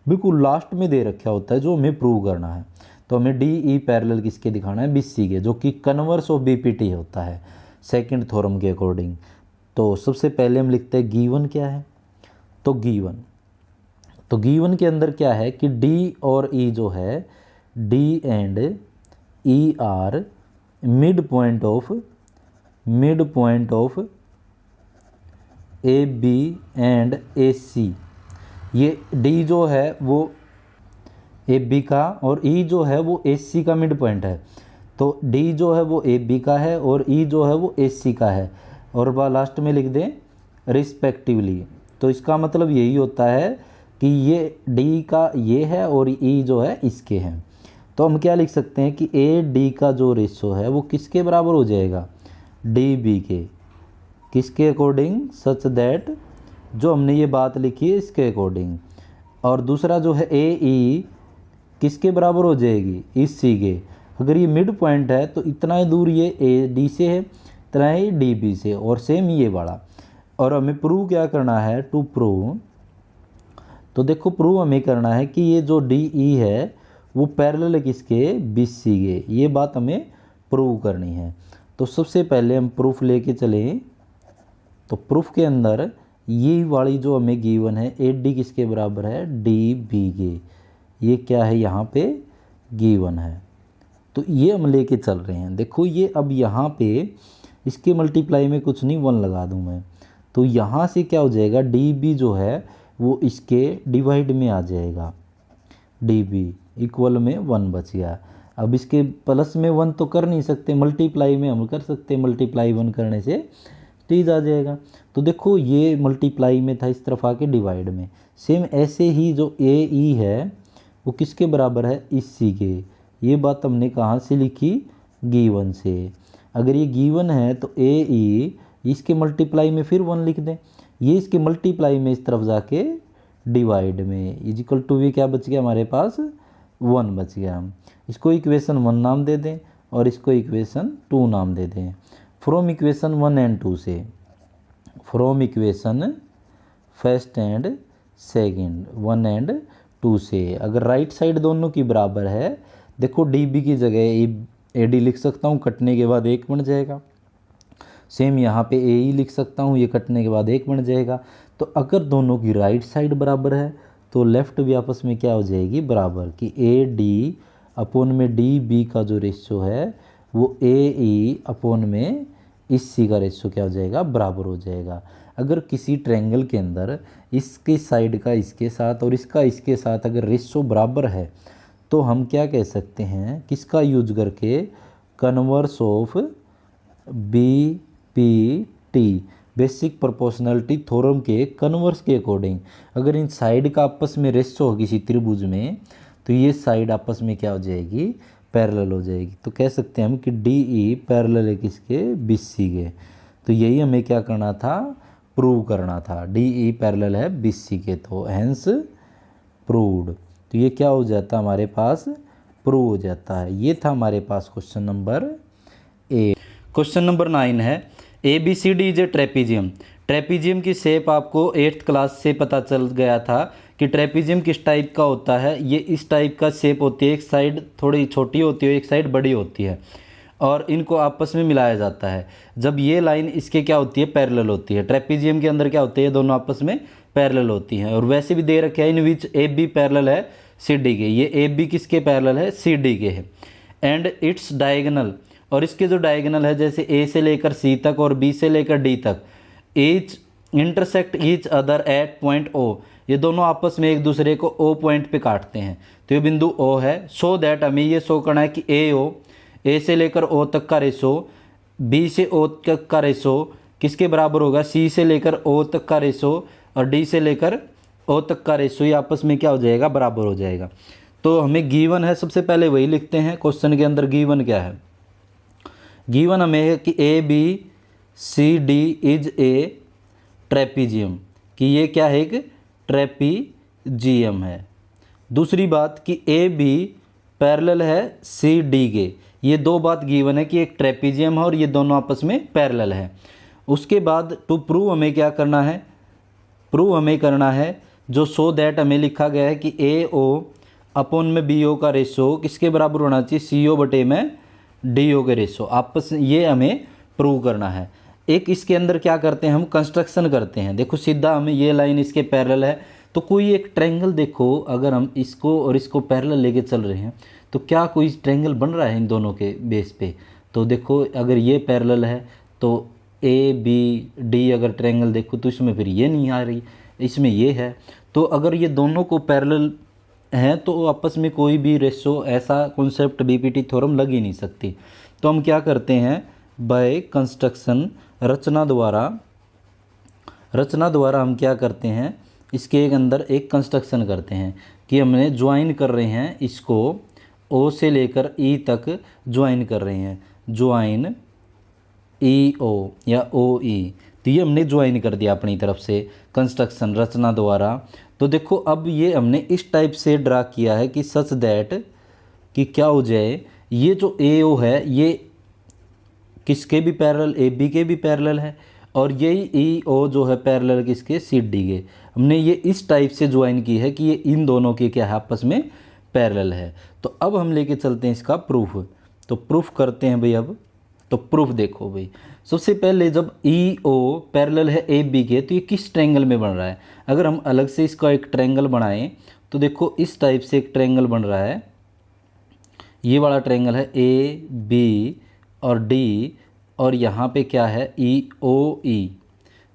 बिल्कुल लास्ट में दे रखा होता है जो हमें प्रूव करना है। तो हमें डी ई पैरेलल किसके दिखाना है, बीसी के, जो कि कन्वर्स ऑफ बीपीटी होता है सेकंड थ्योरम के अकॉर्डिंग। तो सबसे पहले हम लिखते हैं गिवन क्या है, तो गिवन के अंदर क्या है कि डी और ई जो है, D and E are mid point of A B and A C. ये डी जो है वो ए बी का और ई जो है वो ए सी का मिड पॉइंट है। तो डी जो है वो ए बी का है और ई जो है वो ए सी का है, और लास्ट में लिख दें रिस्पेक्टिवली। तो इसका मतलब यही होता है कि ये डी का ये है और ई जो है इसके हैं। तो हम क्या लिख सकते हैं कि ए डी का जो रेशो है वो किसके बराबर हो जाएगा, डी बी के, किसके अकॉर्डिंग, सच दैट, जो हमने ये बात लिखी है इसके अकॉर्डिंग। और दूसरा जो है ए ई किसके बराबर हो जाएगी, इस सी के। अगर ये मिड पॉइंट है तो इतना ही दूर ये ए डी से है, इतना ही डी बी से, और सेम ये वाला। और हमें प्रूव क्या करना है, टू प्रूव, तो देखो प्रूव हमें करना है कि ये जो डी ई है वो पैरेलल है किसके, बी सी के। ये बात हमें प्रूव करनी है। तो सबसे पहले हम प्रूफ लेके चलें। तो प्रूफ के अंदर ये वाली जो हमें गिवन है ए डी किसके बराबर है, डी बी के, ये क्या है यहाँ पे गिवन है। तो ये हम लेके चल रहे हैं। देखो ये अब यहाँ पे इसके मल्टीप्लाई में कुछ नहीं 1 लगा दूँ मैं, तो यहाँ से क्या हो जाएगा, डी बी जो है वो इसके डिवाइड में आ जाएगा, डी बी इक्वल में 1 बच गया। अब इसके प्लस में 1 तो कर नहीं सकते, मल्टीप्लाई में हम कर सकते हैं, मल्टीप्लाई 1 करने से चीज़ आ जाएगा। तो देखो ये मल्टीप्लाई में था, इस तरफ आके डिवाइड में। सेम ऐसे ही जो ए ई है वो किसके बराबर है, इस सी के। ये बात हमने कहाँ से लिखी, गिवन से। अगर ये गिवन है तो ए ई इसके मल्टीप्लाई में फिर 1 लिख दें, ये इसके मल्टीप्लाई में इस तरफ जाके डिवाइड में, इजिकल टू भी क्या बच गया हमारे पास, 1 बच गया। इसको इक्वेशन 1 नाम दे दें और इसको इक्वेशन 2 नाम दे दें। फ्रॉम इक्वेशन 1 एंड 2 से, from equation first and second 1 and 2 से, अगर राइट साइड दोनों की बराबर है, देखो डी बी की जगह ए डी लिख सकता हूँ, कटने के बाद 1 बन जाएगा। सेम यहाँ पे ए ई लिख सकता हूँ, ये कटने के बाद 1 बन जाएगा। तो अगर दोनों की राइट साइड बराबर है तो लेफ़्ट भी आपस में क्या हो जाएगी, बराबर, कि ए डी अपॉन में डी बी का जो रेशो है वो ए ई अपॉन में इस सी का रेशो क्या हो जाएगा, बराबर हो जाएगा। अगर किसी ट्रायंगल के अंदर इसके साइड का इसके साथ और इसका इसके साथ अगर रेशो बराबर है तो हम क्या कह सकते हैं, किसका यूज करके, converse of B P T, basic proportionality theorem के कन्वर्स के अकॉर्डिंग। अगर इन साइड का आपस में रेशो हो किसी त्रिभुज में तो ये साइड आपस में क्या हो जाएगी, पैरेलल हो जाएगी। तो कह सकते हैं हम कि डी ई पैरेलल है किसके, बी सी के। तो यही हमें क्या करना था, प्रूव करना था, डी ई पैरेलल है बी सी के, तो हैंस प्रूव्ड। तो ये क्या हो जाता है हमारे पास, प्रूव हो जाता है। ये था हमारे पास क्वेश्चन नंबर 8। क्वेश्चन नंबर 9 है, A B C D is a trapezium. Trapezium की शेप आपको 8th क्लास से पता चल गया था कि ट्रेपीजियम किस टाइप का होता है। ये इस टाइप का शेप होती है, एक साइड थोड़ी छोटी होती है, एक साइड बड़ी होती है, और इनको आपस में मिलाया जाता है। जब ये लाइन इसके क्या होती है, पैरेलल होती है। ट्रेपीजियम के अंदर क्या होती है, दोनों आपस में पैरेलल होती हैं। और वैसे भी दे रखे हैं इन विच ए बी पैरेलल है सी डी के, ये ए बी किसके पैरेलल है, सी डी के है। एंड इट्स डायगोनल, और इसके जो डायगोनल है जैसे ए से लेकर सी तक और बी से लेकर डी तक, each intersect each other at point O, ये दोनों आपस में एक दूसरे को ओ पॉइंट पे काटते हैं। तो ये बिंदु ओ है। सो दैट हमें ये शो करना है कि ए ओ, ए से लेकर ओ तक का रेशो, बी से ओ तक का रेशो किसके बराबर होगा, सी से लेकर ओ तक का रेशो और डी से लेकर ओ तक का रेशो, ये आपस में क्या हो जाएगा, बराबर हो जाएगा। तो हमें गिवन है, सबसे पहले वही लिखते हैं क्वेश्चन के अंदर। गिवन क्या है, गिवन हमें है कि A B C D is a trapezium, कि ये क्या है, एक ट्रेपीजियम है। दूसरी बात कि ए बी पैरेलल है सी डी के, ये दो बात गिवन है कि एक ट्रेपीजियम है और ये दोनों आपस में पैरेलल है। उसके बाद टू प्रूव हमें क्या करना है, प्रूव हमें करना है जो सो दैट हमें लिखा गया है कि ए ओ अपॉन में बी ओ का रेशो किसके बराबर होना चाहिए, सी ओ बटे में डी ओ के रेशो, आपस ये हमें प्रूव करना है। एक इसके अंदर क्या करते हैं, हम कंस्ट्रक्शन करते हैं। देखो सीधा हमें ये लाइन इसके पैरेलल है, तो कोई एक ट्रायंगल देखो, अगर हम इसको और इसको पैरेलल लेके चल रहे हैं तो क्या कोई ट्रायंगल बन रहा है इन दोनों के बेस पे। तो देखो अगर ये पैरेलल है तो ए बी डी अगर ट्रायंगल देखो तो इसमें फिर ये नहीं आ रही, इसमें ये है। तो अगर ये दोनों को पैरेलल हैं तो आपस में कोई भी रेशो, ऐसा कॉन्सेप्ट बीपीटी थ्योरम लग ही नहीं सकती। तो हम क्या करते हैं, बाय कंस्ट्रक्शन, रचना द्वारा हम क्या करते हैं, इसके अंदर एक कंस्ट्रक्शन करते हैं कि हमने ज्वाइन कर रहे हैं, इसको ओ से लेकर ई तक ज्वाइन कर रहे हैं, ज्वाइन ई ओ या ओ ई। तो ये हमने ज्वाइन कर दिया अपनी तरफ से कंस्ट्रक्शन रचना द्वारा। तो देखो अब ये हमने इस टाइप से ड्रा किया है कि सच दैट कि क्या हो जाए, ये जो ए ओ है ये किसके भी पैरेलल, ए बी के भी पैरेलल है, और यही ई ओ जो है पैरेलल किसके, सी डी के। हमने ये इस टाइप से ज्वाइन की है कि ये इन दोनों के क्या है, आपस में पैरेलल है। तो अब हम लेके चलते हैं इसका प्रूफ। तो प्रूफ करते हैं भाई अब। तो प्रूफ देखो भाई, सबसे पहले जब ई ओ पैरेलल है ए बी के तो ये किस ट्रायंगल में बन रहा है। अगर हम अलग से इसका एक ट्रायंगल बनाएं तो देखो इस टाइप से एक ट्रायंगल बन रहा है, ये वाला ट्रायंगल है ए बी और डी, और यहाँ पे क्या है ई ओ ई।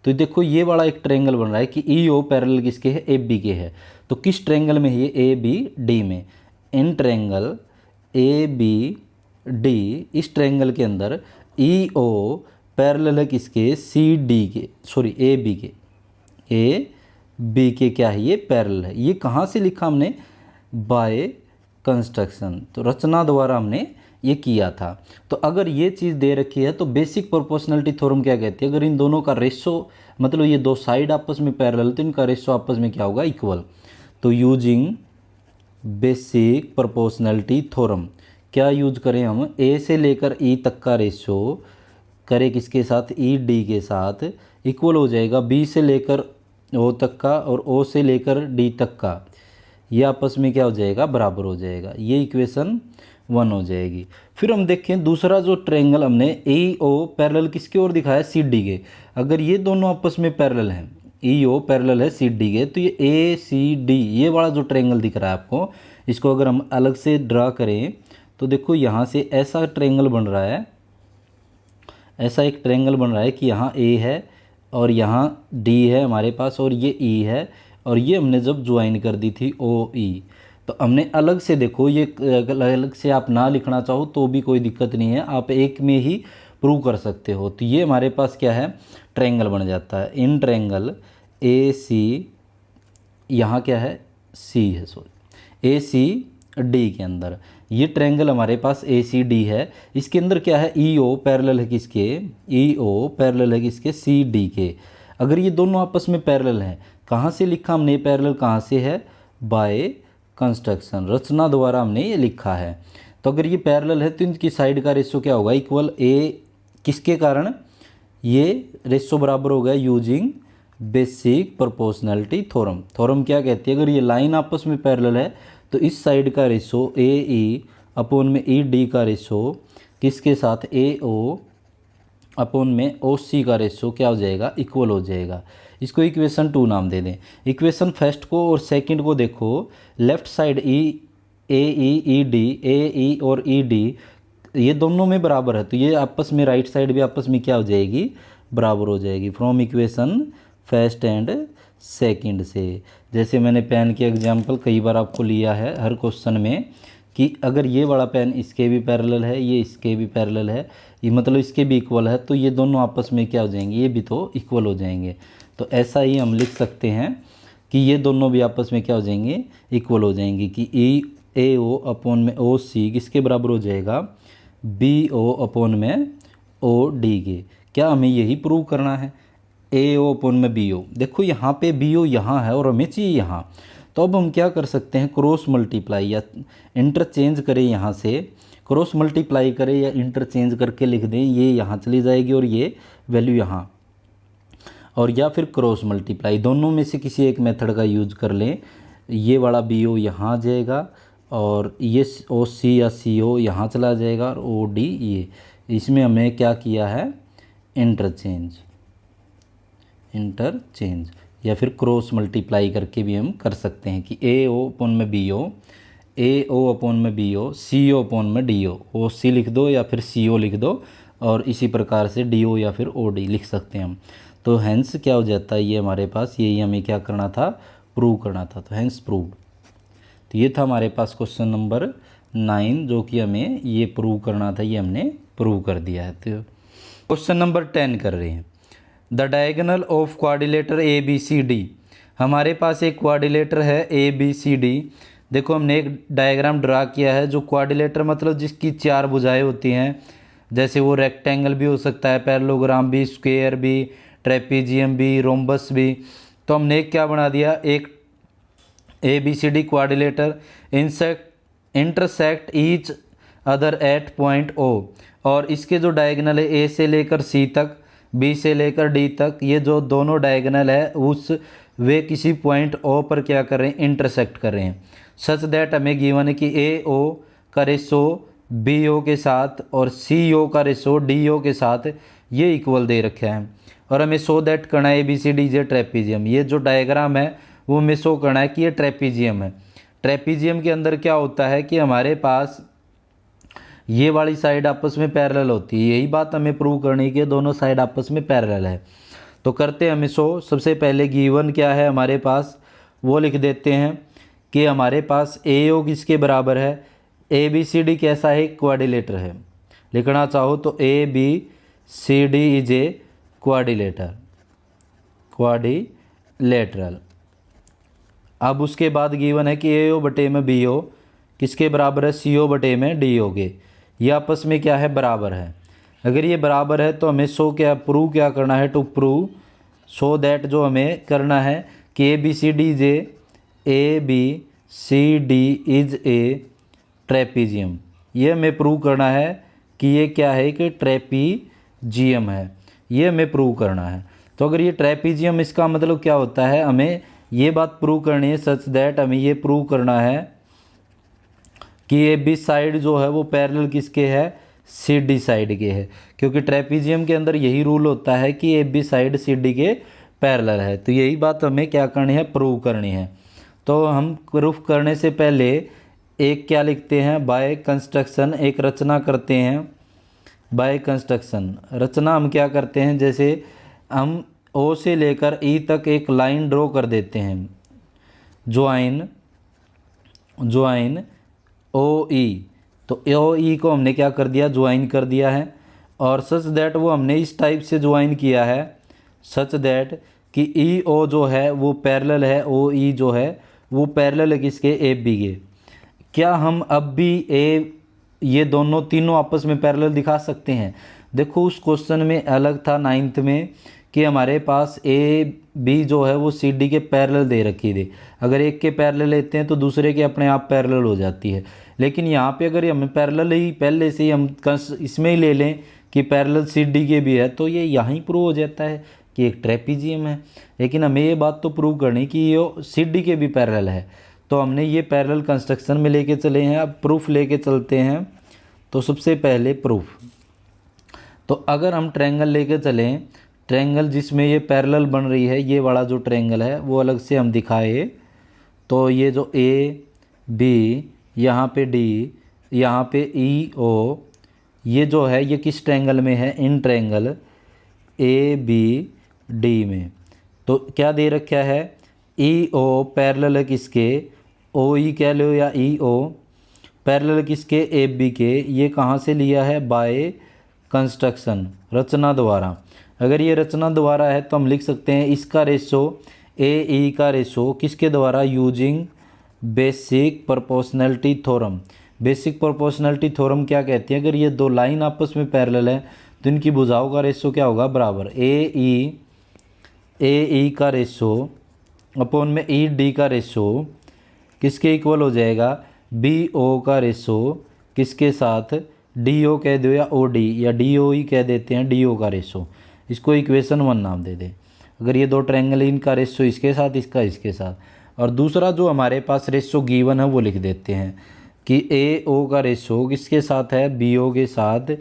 तो देखो ये वाला एक ट्रायंगल बन रहा है कि ई ओ पैरेलल किसके है, ए बी के है। तो किस ट्रायंगल में है ये, ए बी डी में। In triangle A B D, इस ट्रायंगल के अंदर ई ओ पैरेलल है किसके, सी डी के, सॉरी ए बी के, ए बी के क्या है, ये पैरेलल है। ये कहाँ से लिखा हमने, बाय कंस्ट्रक्शन, तो रचना द्वारा हमने ये किया था। तो अगर ये चीज़ दे रखी है तो बेसिक प्रोपोर्शनलिटी थ्योरम क्या कहती है, अगर इन दोनों का रेशो, मतलब ये दो साइड आपस में पैरेलल तो इनका रेशो आपस में क्या होगा, इक्वल। तो यूजिंग बेसिक प्रोपोर्शनलिटी थ्योरम क्या यूज करें हम, ए से लेकर ई तक का रेशो करें किसके साथ, ई डी के साथ, इक्वल हो जाएगा बी से लेकर ओ तक का और ओ से लेकर डी तक का, ये आपस में क्या हो जाएगा, बराबर हो जाएगा। ये इक्वेशन 1 हो जाएगी। फिर हम देखें दूसरा जो ट्रायंगल हमने ए ओ पैरेलल किसके ओर दिखाया, सी डी के। अगर ये दोनों आपस में पैरेलल हैं, ई ओ पैरेलल है सी डी के, तो ये ए सी डी ये वाला जो ट्रायंगल दिख रहा है आपको, इसको अगर हम अलग से ड्रा करें तो देखो यहाँ से ऐसा ट्रायंगल बन रहा है, ऐसा एक ट्रायंगल बन रहा है कि यहाँ ए है और यहाँ डी है हमारे पास और ये ई है, और ये हमने जब ज्वाइन कर दी थी ओ ई। तो हमने अलग से देखो, ये अलग से आप ना लिखना चाहो तो भी कोई दिक्कत नहीं है, आप एक में ही प्रूव कर सकते हो। तो ये हमारे पास क्या है, ट्रायंगल बन जाता है। इन ट्रायंगल ए सी, यहाँ क्या है, सी है, सॉरी ए सी डी के अंदर ये ट्रायंगल हमारे पास ए सी डी है। इसके अंदर क्या है, ई ओ पैरेलल है किसके, ई ओ पैरेलल है किसके, सी डी के। अगर ये दोनों आपस में पैरेलल हैं, कहाँ से लिखा हमने पैरेलल, कहाँ से है, बाय कंस्ट्रक्शन, रचना द्वारा हमने ये लिखा है। तो अगर ये पैरेलल है तो इनकी साइड का रेशो क्या होगा, इक्वल। ए किसके कारण, ये रेशो बराबर हो गया using basic proportionality theorem. Theorem क्या कहती है, अगर ये लाइन आपस में पैरेलल है तो इस साइड का रेशो ए ई अपॉन में ई डी का रेशो किसके साथ, ए ओ अपॉन में ओ सी का रेशो क्या हो जाएगा, इक्वल हो जाएगा। इसको इक्वेशन 2 नाम दे दें। इक्वेशन फर्स्ट को और सेकंड को देखो, लेफ्ट साइड ई ए ई डी, ए ई और ई डी ये दोनों में बराबर है, तो ये आपस में राइट साइड भी आपस में क्या हो जाएगी, बराबर हो जाएगी। From equation first and second से, जैसे मैंने पेन के एग्जाम्पल कई बार आपको लिया है हर क्वेश्चन में, कि अगर ये वाला पेन इसके भी पैरेलल है, ये इसके भी पैरेलल है, ये मतलब इसके भी इक्वल है, तो ये दोनों आपस में क्या हो जाएंगे, ये भी तो इक्वल हो जाएंगे। तो ऐसा ही हम लिख सकते हैं कि ये दोनों भी आपस में क्या हो जाएंगे, इक्वल हो जाएंगे कि ए ओ अपॉन में ओ सी किसके बराबर हो जाएगा, बी ओ अपॉन में ओ डी के। क्या हमें यही प्रूव करना है, ए ओ अपॉन में बी ओ। देखो यहाँ पे बी ओ यहाँ है और हमें चाहिए यहाँ, तो अब हम क्या कर सकते हैं, क्रॉस मल्टीप्लाई या इंटरचेंज करें, यहाँ से क्रॉस मल्टीप्लाई करें या इंटरचेंज करके लिख दें, ये यहाँ चली जाएगी और ये वैल्यू यहाँ, और या फिर क्रॉस मल्टीप्लाई, दोनों में से किसी एक मेथड का यूज कर लें। ये वाला बी ओ यहाँ आ जाएगा और ये ओ सी या सी ओ यहाँ चला जाएगा और ओ डी ये, इसमें हमने क्या किया है, इंटरचेंज या फिर क्रॉस मल्टीप्लाई करके भी हम कर सकते हैं कि ए ओ अपॉन में बी ओ, ए ओ अपॉन में बी ओ, सी ओ अपॉन में डी ओ सी लिख दो या फिर सी ओ लिख दो, और इसी प्रकार से डी ओ या फिर ओ डी लिख सकते हैं हम। तो हैंस क्या हो जाता है, ये हमारे पास यही हमें क्या करना था, प्रूव करना था, तो हैंस प्रूव्ड। तो ये था हमारे पास क्वेश्चन नंबर 9 जो कि हमें ये प्रूव करना था, ये हमने प्रूव कर दिया है। तो क्वेश्चन नंबर 10 कर रहे हैं, the diagonal of quadrilateral A B C D. हमारे पास एक क्वाड्रिलेटर है ए बी सी डी। देखो हमने एक डायग्राम ड्रा किया है, जो क्वाड्रिलेटर मतलब जिसकी 4 भुजाएं होती हैं, जैसे वो रेक्टेंगल भी हो सकता है, पैरेललोग्राम भी, स्क्वायर भी, ट्रेपीजियम भी, रोम्बस भी। तो हमने एक क्या बना दिया, एक A B C D quadrilateral intersect each other at point O, और इसके जो डायगोनल है ए से लेकर सी तक, बी से लेकर डी तक, ये जो दोनों डायगोनल है उस वे किसी पॉइंट ओ पर क्या कर रहे हैं, इंटरसेक्ट कर रहे हैं। सच दैट हमें गिवन है कि ए ओ का रेशो बी ओ के साथ और सी ओ का रेशो डी ओ के साथ ये इक्वल दे रखा है, और हमें शो दैट करना है ए बी सी डी जे ट्रेपीजियम। ये जो डायग्राम है वो हमें शो करना है कि ये ट्रेपीजियम है। ट्रेपीजियम के अंदर क्या होता है कि हमारे पास ये वाली साइड आपस में पैरेलल होती है, यही बात हमें प्रूव करनी है, दोनों साइड आपस में पैरेलल है। तो करते हैं हमें शो। सबसे पहले गिवन क्या है हमारे पास, वो लिख देते हैं कि हमारे पास ए ओ किसके बराबर है, ए बी सी डी कैसा है, क्वाड्रिलेटर है। लिखना चाहो तो A B C D is a quadrilateral. अब उसके बाद गिवन है कि ए ओ बटे में बी ओ किसके बराबर है, सी ओ बटे में डी ओ के। ये आपस में क्या है, बराबर है। अगर ये बराबर है तो हमें शो क्या, प्रूव क्या करना है, टू प्रूव सो दैट, जो हमें करना है कि A B C D is a trapezium. ये हमें प्रूव करना है कि ये क्या है, कि ट्रेपीजियम है, ये हमें प्रूव करना है। तो अगर ये ट्रेपीजियम, इसका मतलब क्या होता है, हमें ये बात प्रूव करनी है, सच दैट हमें ये प्रूव करना है कि ए बी साइड जो है वो पैरेलल किसके है, सी डी साइड के है, क्योंकि ट्रेपीजियम के अंदर यही रूल होता है कि A B side C D के पैरेलल है। तो यही बात हमें क्या करनी है, प्रूव करनी है। तो हम प्रूफ करने से पहले एक क्या लिखते हैं, बाय कंस्ट्रक्शन, एक रचना करते हैं। बाय कंस्ट्रक्शन रचना हम क्या करते हैं, जैसे हम ओ से लेकर ई तक एक लाइन ड्रॉ कर देते हैं, ज्वाइन ओ ई। तो ओ ई को हमने क्या कर दिया, ज्वाइन कर दिया है, और सच दैट वो हमने इस टाइप से ज्वाइन किया है, सच दैट कि ई ओ जो है वो पैरेलल है, ओ ई जो है वो पैरेलल है किसके, ए बी के। क्या हम अब भी ये दोनों तीनों आपस में पैरेलल दिखा सकते हैं? देखो उस क्वेश्चन में अलग था 9th में कि हमारे पास ए बी जो है वो सी डी के पैरेलल दे रखी थी। अगर एक के पैरेलल लेते हैं तो दूसरे के अपने आप पैरेलल हो जाती है। लेकिन यहाँ पे अगर हम पैरेलल ही पहले से ही हम इसमें ही ले लें कि पैरेलल सी डी के भी है, तो ये यहाँ ही प्रूव हो जाता है कि एक ट्रेपीजियम है। लेकिन हमें ये बात तो प्रूव करनी कि ये सी डी के भी पैरेलल है, तो हमने ये पैरेलल कंस्ट्रक्शन में लेके चले हैं। अब प्रूफ लेके चलते हैं। तो सबसे पहले प्रूफ, तो अगर हम ट्रायंगल लेके चलें, ट्रायंगल जिसमें ये पैरेलल बन रही है, ये वाला जो ट्रायंगल है वो अलग से हम दिखाए, तो ये जो ए बी, यहाँ पे डी, यहाँ पे ई ओ, ये जो है ये किस ट्रायंगल में है, in triangle A B D में। तो क्या दे रखा है, ई ओ पैरेलल है किसके, ओ ई कह लो या ई ओ, पैरेलल किसके, ए बी के। ये कहाँ से लिया है, बाय कंस्ट्रक्शन, रचना द्वारा। अगर ये रचना द्वारा है तो हम लिख सकते हैं इसका रेशो ए ई का रेशो किसके द्वारा, using basic proportionality theorem. Basic proportionality theorem क्या कहती है, अगर ये दो लाइन आपस में पैरेलल है तो इनकी भुजाओं का रेशो क्या होगा, बराबर। ए ई का रेशो अपॉन में ई डी का रेशो किसके इक्वल हो जाएगा, बी ओ का रेशो किसके साथ, डी ओ कह दो या ओ डी, या डी ओ ही कह देते हैं, डी ओ का रेशो। इसको इक्वेशन 1 नाम दे दें। अगर ये दो ट्रायंगल, इनका रेशो इसके साथ, इसका इसके साथ। और दूसरा जो हमारे पास रेशो गिवन है वो लिख देते हैं कि ए ओ का रेशो किसके साथ है, बी ओ के साथ।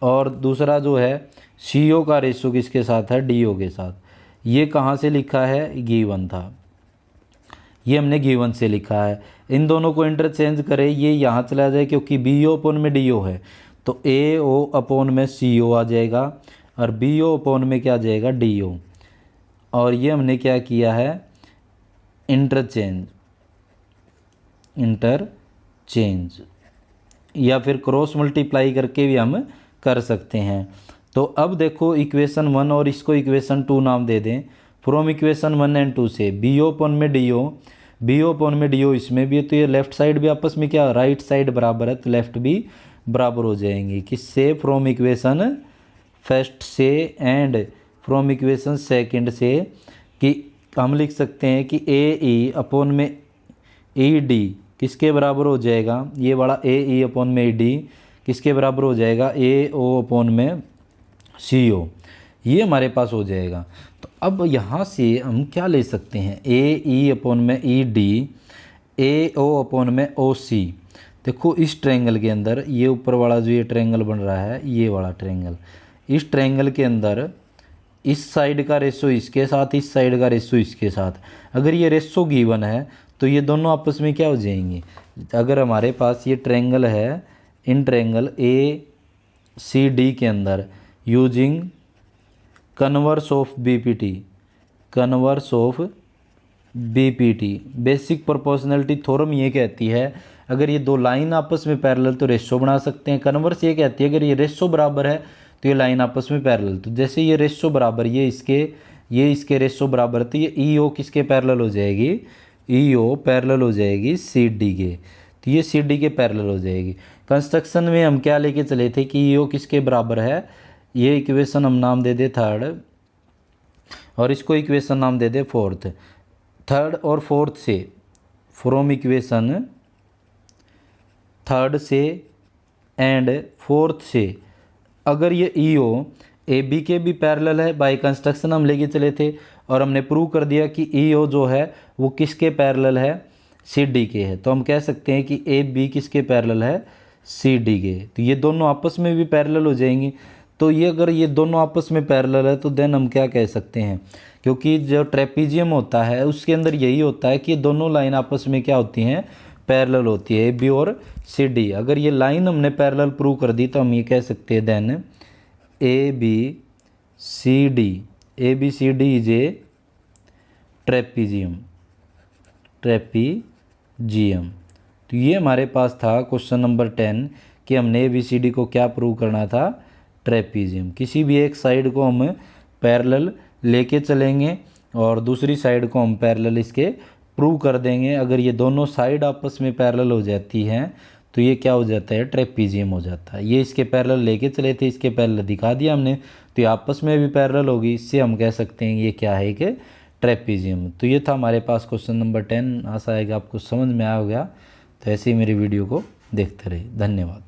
और दूसरा जो है सी ओ का रेशो किसके साथ है, डी ओ के साथ। ये कहाँ से लिखा है, गिवन था, ये हमने गिवन से लिखा है। इन दोनों को इंटरचेंज करें, ये यहाँ चला जाए क्योंकि बी ओ अपॉन में डी ओ है, तो ए ओ अपॉन में सी ओ आ जाएगा और बी ओ अपॉन में क्या आ जाएगा, डी ओ। और ये हमने क्या किया है, इंटरचेंज या फिर क्रॉस मल्टीप्लाई करके भी हम कर सकते हैं। तो अब देखो इक्वेशन 1 और इसको इक्वेशन 2 नाम दे दें। फ्रॉम इक्वेशन 1 एंड 2 से बी ओ अपॉन में D O, B O upon में डी ओ इसमें भी है, तो ये लेफ्ट साइड भी आपस में क्या, राइट साइड बराबर है, तो लेफ्ट भी बराबर हो जाएंगी किससे, फ्रॉम इक्वेशन फर्स्ट से एंड फ्रॉम इक्वेशन सेकंड से। कि हम लिख सकते हैं कि ए ई अपॉन में ई डी किसके बराबर हो जाएगा, ये बड़ा ए ई अपॉन में ई डी किसके बराबर हो जाएगा, ए ओ अपॉन में सी ओ। ये हमारे पास हो जाएगा। तो अब यहाँ से हम क्या ले सकते हैं, ए ई अपॉन में ई डी, ए ओ अपॉन में ओ सी। देखो इस ट्रायंगल के अंदर ये ऊपर वाला जो ये ट्रायंगल बन रहा है, ये वाला ट्रायंगल, इस ट्रायंगल के अंदर इस साइड का रेशो इसके साथ, इस साइड का रेशो इसके साथ। अगर ये रेशो गिवन है तो ये दोनों आपस में क्या हो जाएंगे। अगर हमारे पास ये ट्रायंगल है, in triangle A C D के अंदर using converse of BPT, converse of BPT, basic proportionality theorem ये कहती है अगर ये दो लाइन आपस में पैरेलल तो रेशो बना सकते हैं। कन्वर्स ये कहती है अगर ये रेशो बराबर है तो ये लाइन आपस में पैरेलल। तो जैसे ये रेशो बराबर, ये इसके रेशो बराबर है, तो ये ई ओ किसके पैरेलल हो जाएगी, ई ओ पैरेलल हो जाएगी सी डी के। तो ये सी डी के पैरेलल हो जाएगी। कंस्ट्रक्शन में हम क्या लेके चले थे कि ई ओ किसके बराबर है, ये इक्वेशन हम नाम दे दे थर्ड और इसको इक्वेशन नाम दे दे फोर्थ। थर्ड और फोर्थ से, फ्रॉम इक्वेशन थर्ड से एंड फोर्थ से अगर ये ई ओ ए बी के भी पैरेलल है, बाय कंस्ट्रक्शन हम लेके चले थे और हमने प्रूव कर दिया कि ई ओ जो है वो किसके पैरेलल है, सी डी के है। तो हम कह सकते हैं कि ए बी किसके पैरेलल है, सी डी के। तो ये दोनों आपस में भी पैरेलल हो जाएंगी। तो ये अगर ये दोनों आपस में पैरेलल है तो देन हम क्या कह सकते हैं, क्योंकि जो ट्रेपीजियम होता है उसके अंदर यही होता है कि दोनों लाइन आपस में क्या होती हैं, पैरेलल होती है, ए बी और सी डी। अगर ये लाइन हमने पैरेलल प्रूव कर दी तो हम ये कह सकते हैं then A B C D is a trapezium. तो ये हमारे पास था क्वेश्चन नंबर 10 कि हमने ए बी सी डी को क्या प्रूव करना था, ट्रेपीजियम। किसी भी एक साइड को हम पैरेलल लेके चलेंगे और दूसरी साइड को हम पैरेलल इसके प्रूव कर देंगे। अगर ये दोनों साइड आपस में पैरेलल हो जाती हैं तो ये क्या हो जाता है, ट्रेपीजियम हो जाता है। ये इसके पैरेलल लेके चले थे, इसके पैरेलल दिखा दिया हमने, तो ये आपस में भी पैरेलल होगी। इससे हम कह सकते हैं ये क्या है कि ट्रेपीजियम। तो ये था हमारे पास क्वेश्चन नंबर 10। आशा है कि आपको समझ में आ गया। तो ऐसे ही मेरी वीडियो को देखते रहिए। धन्यवाद।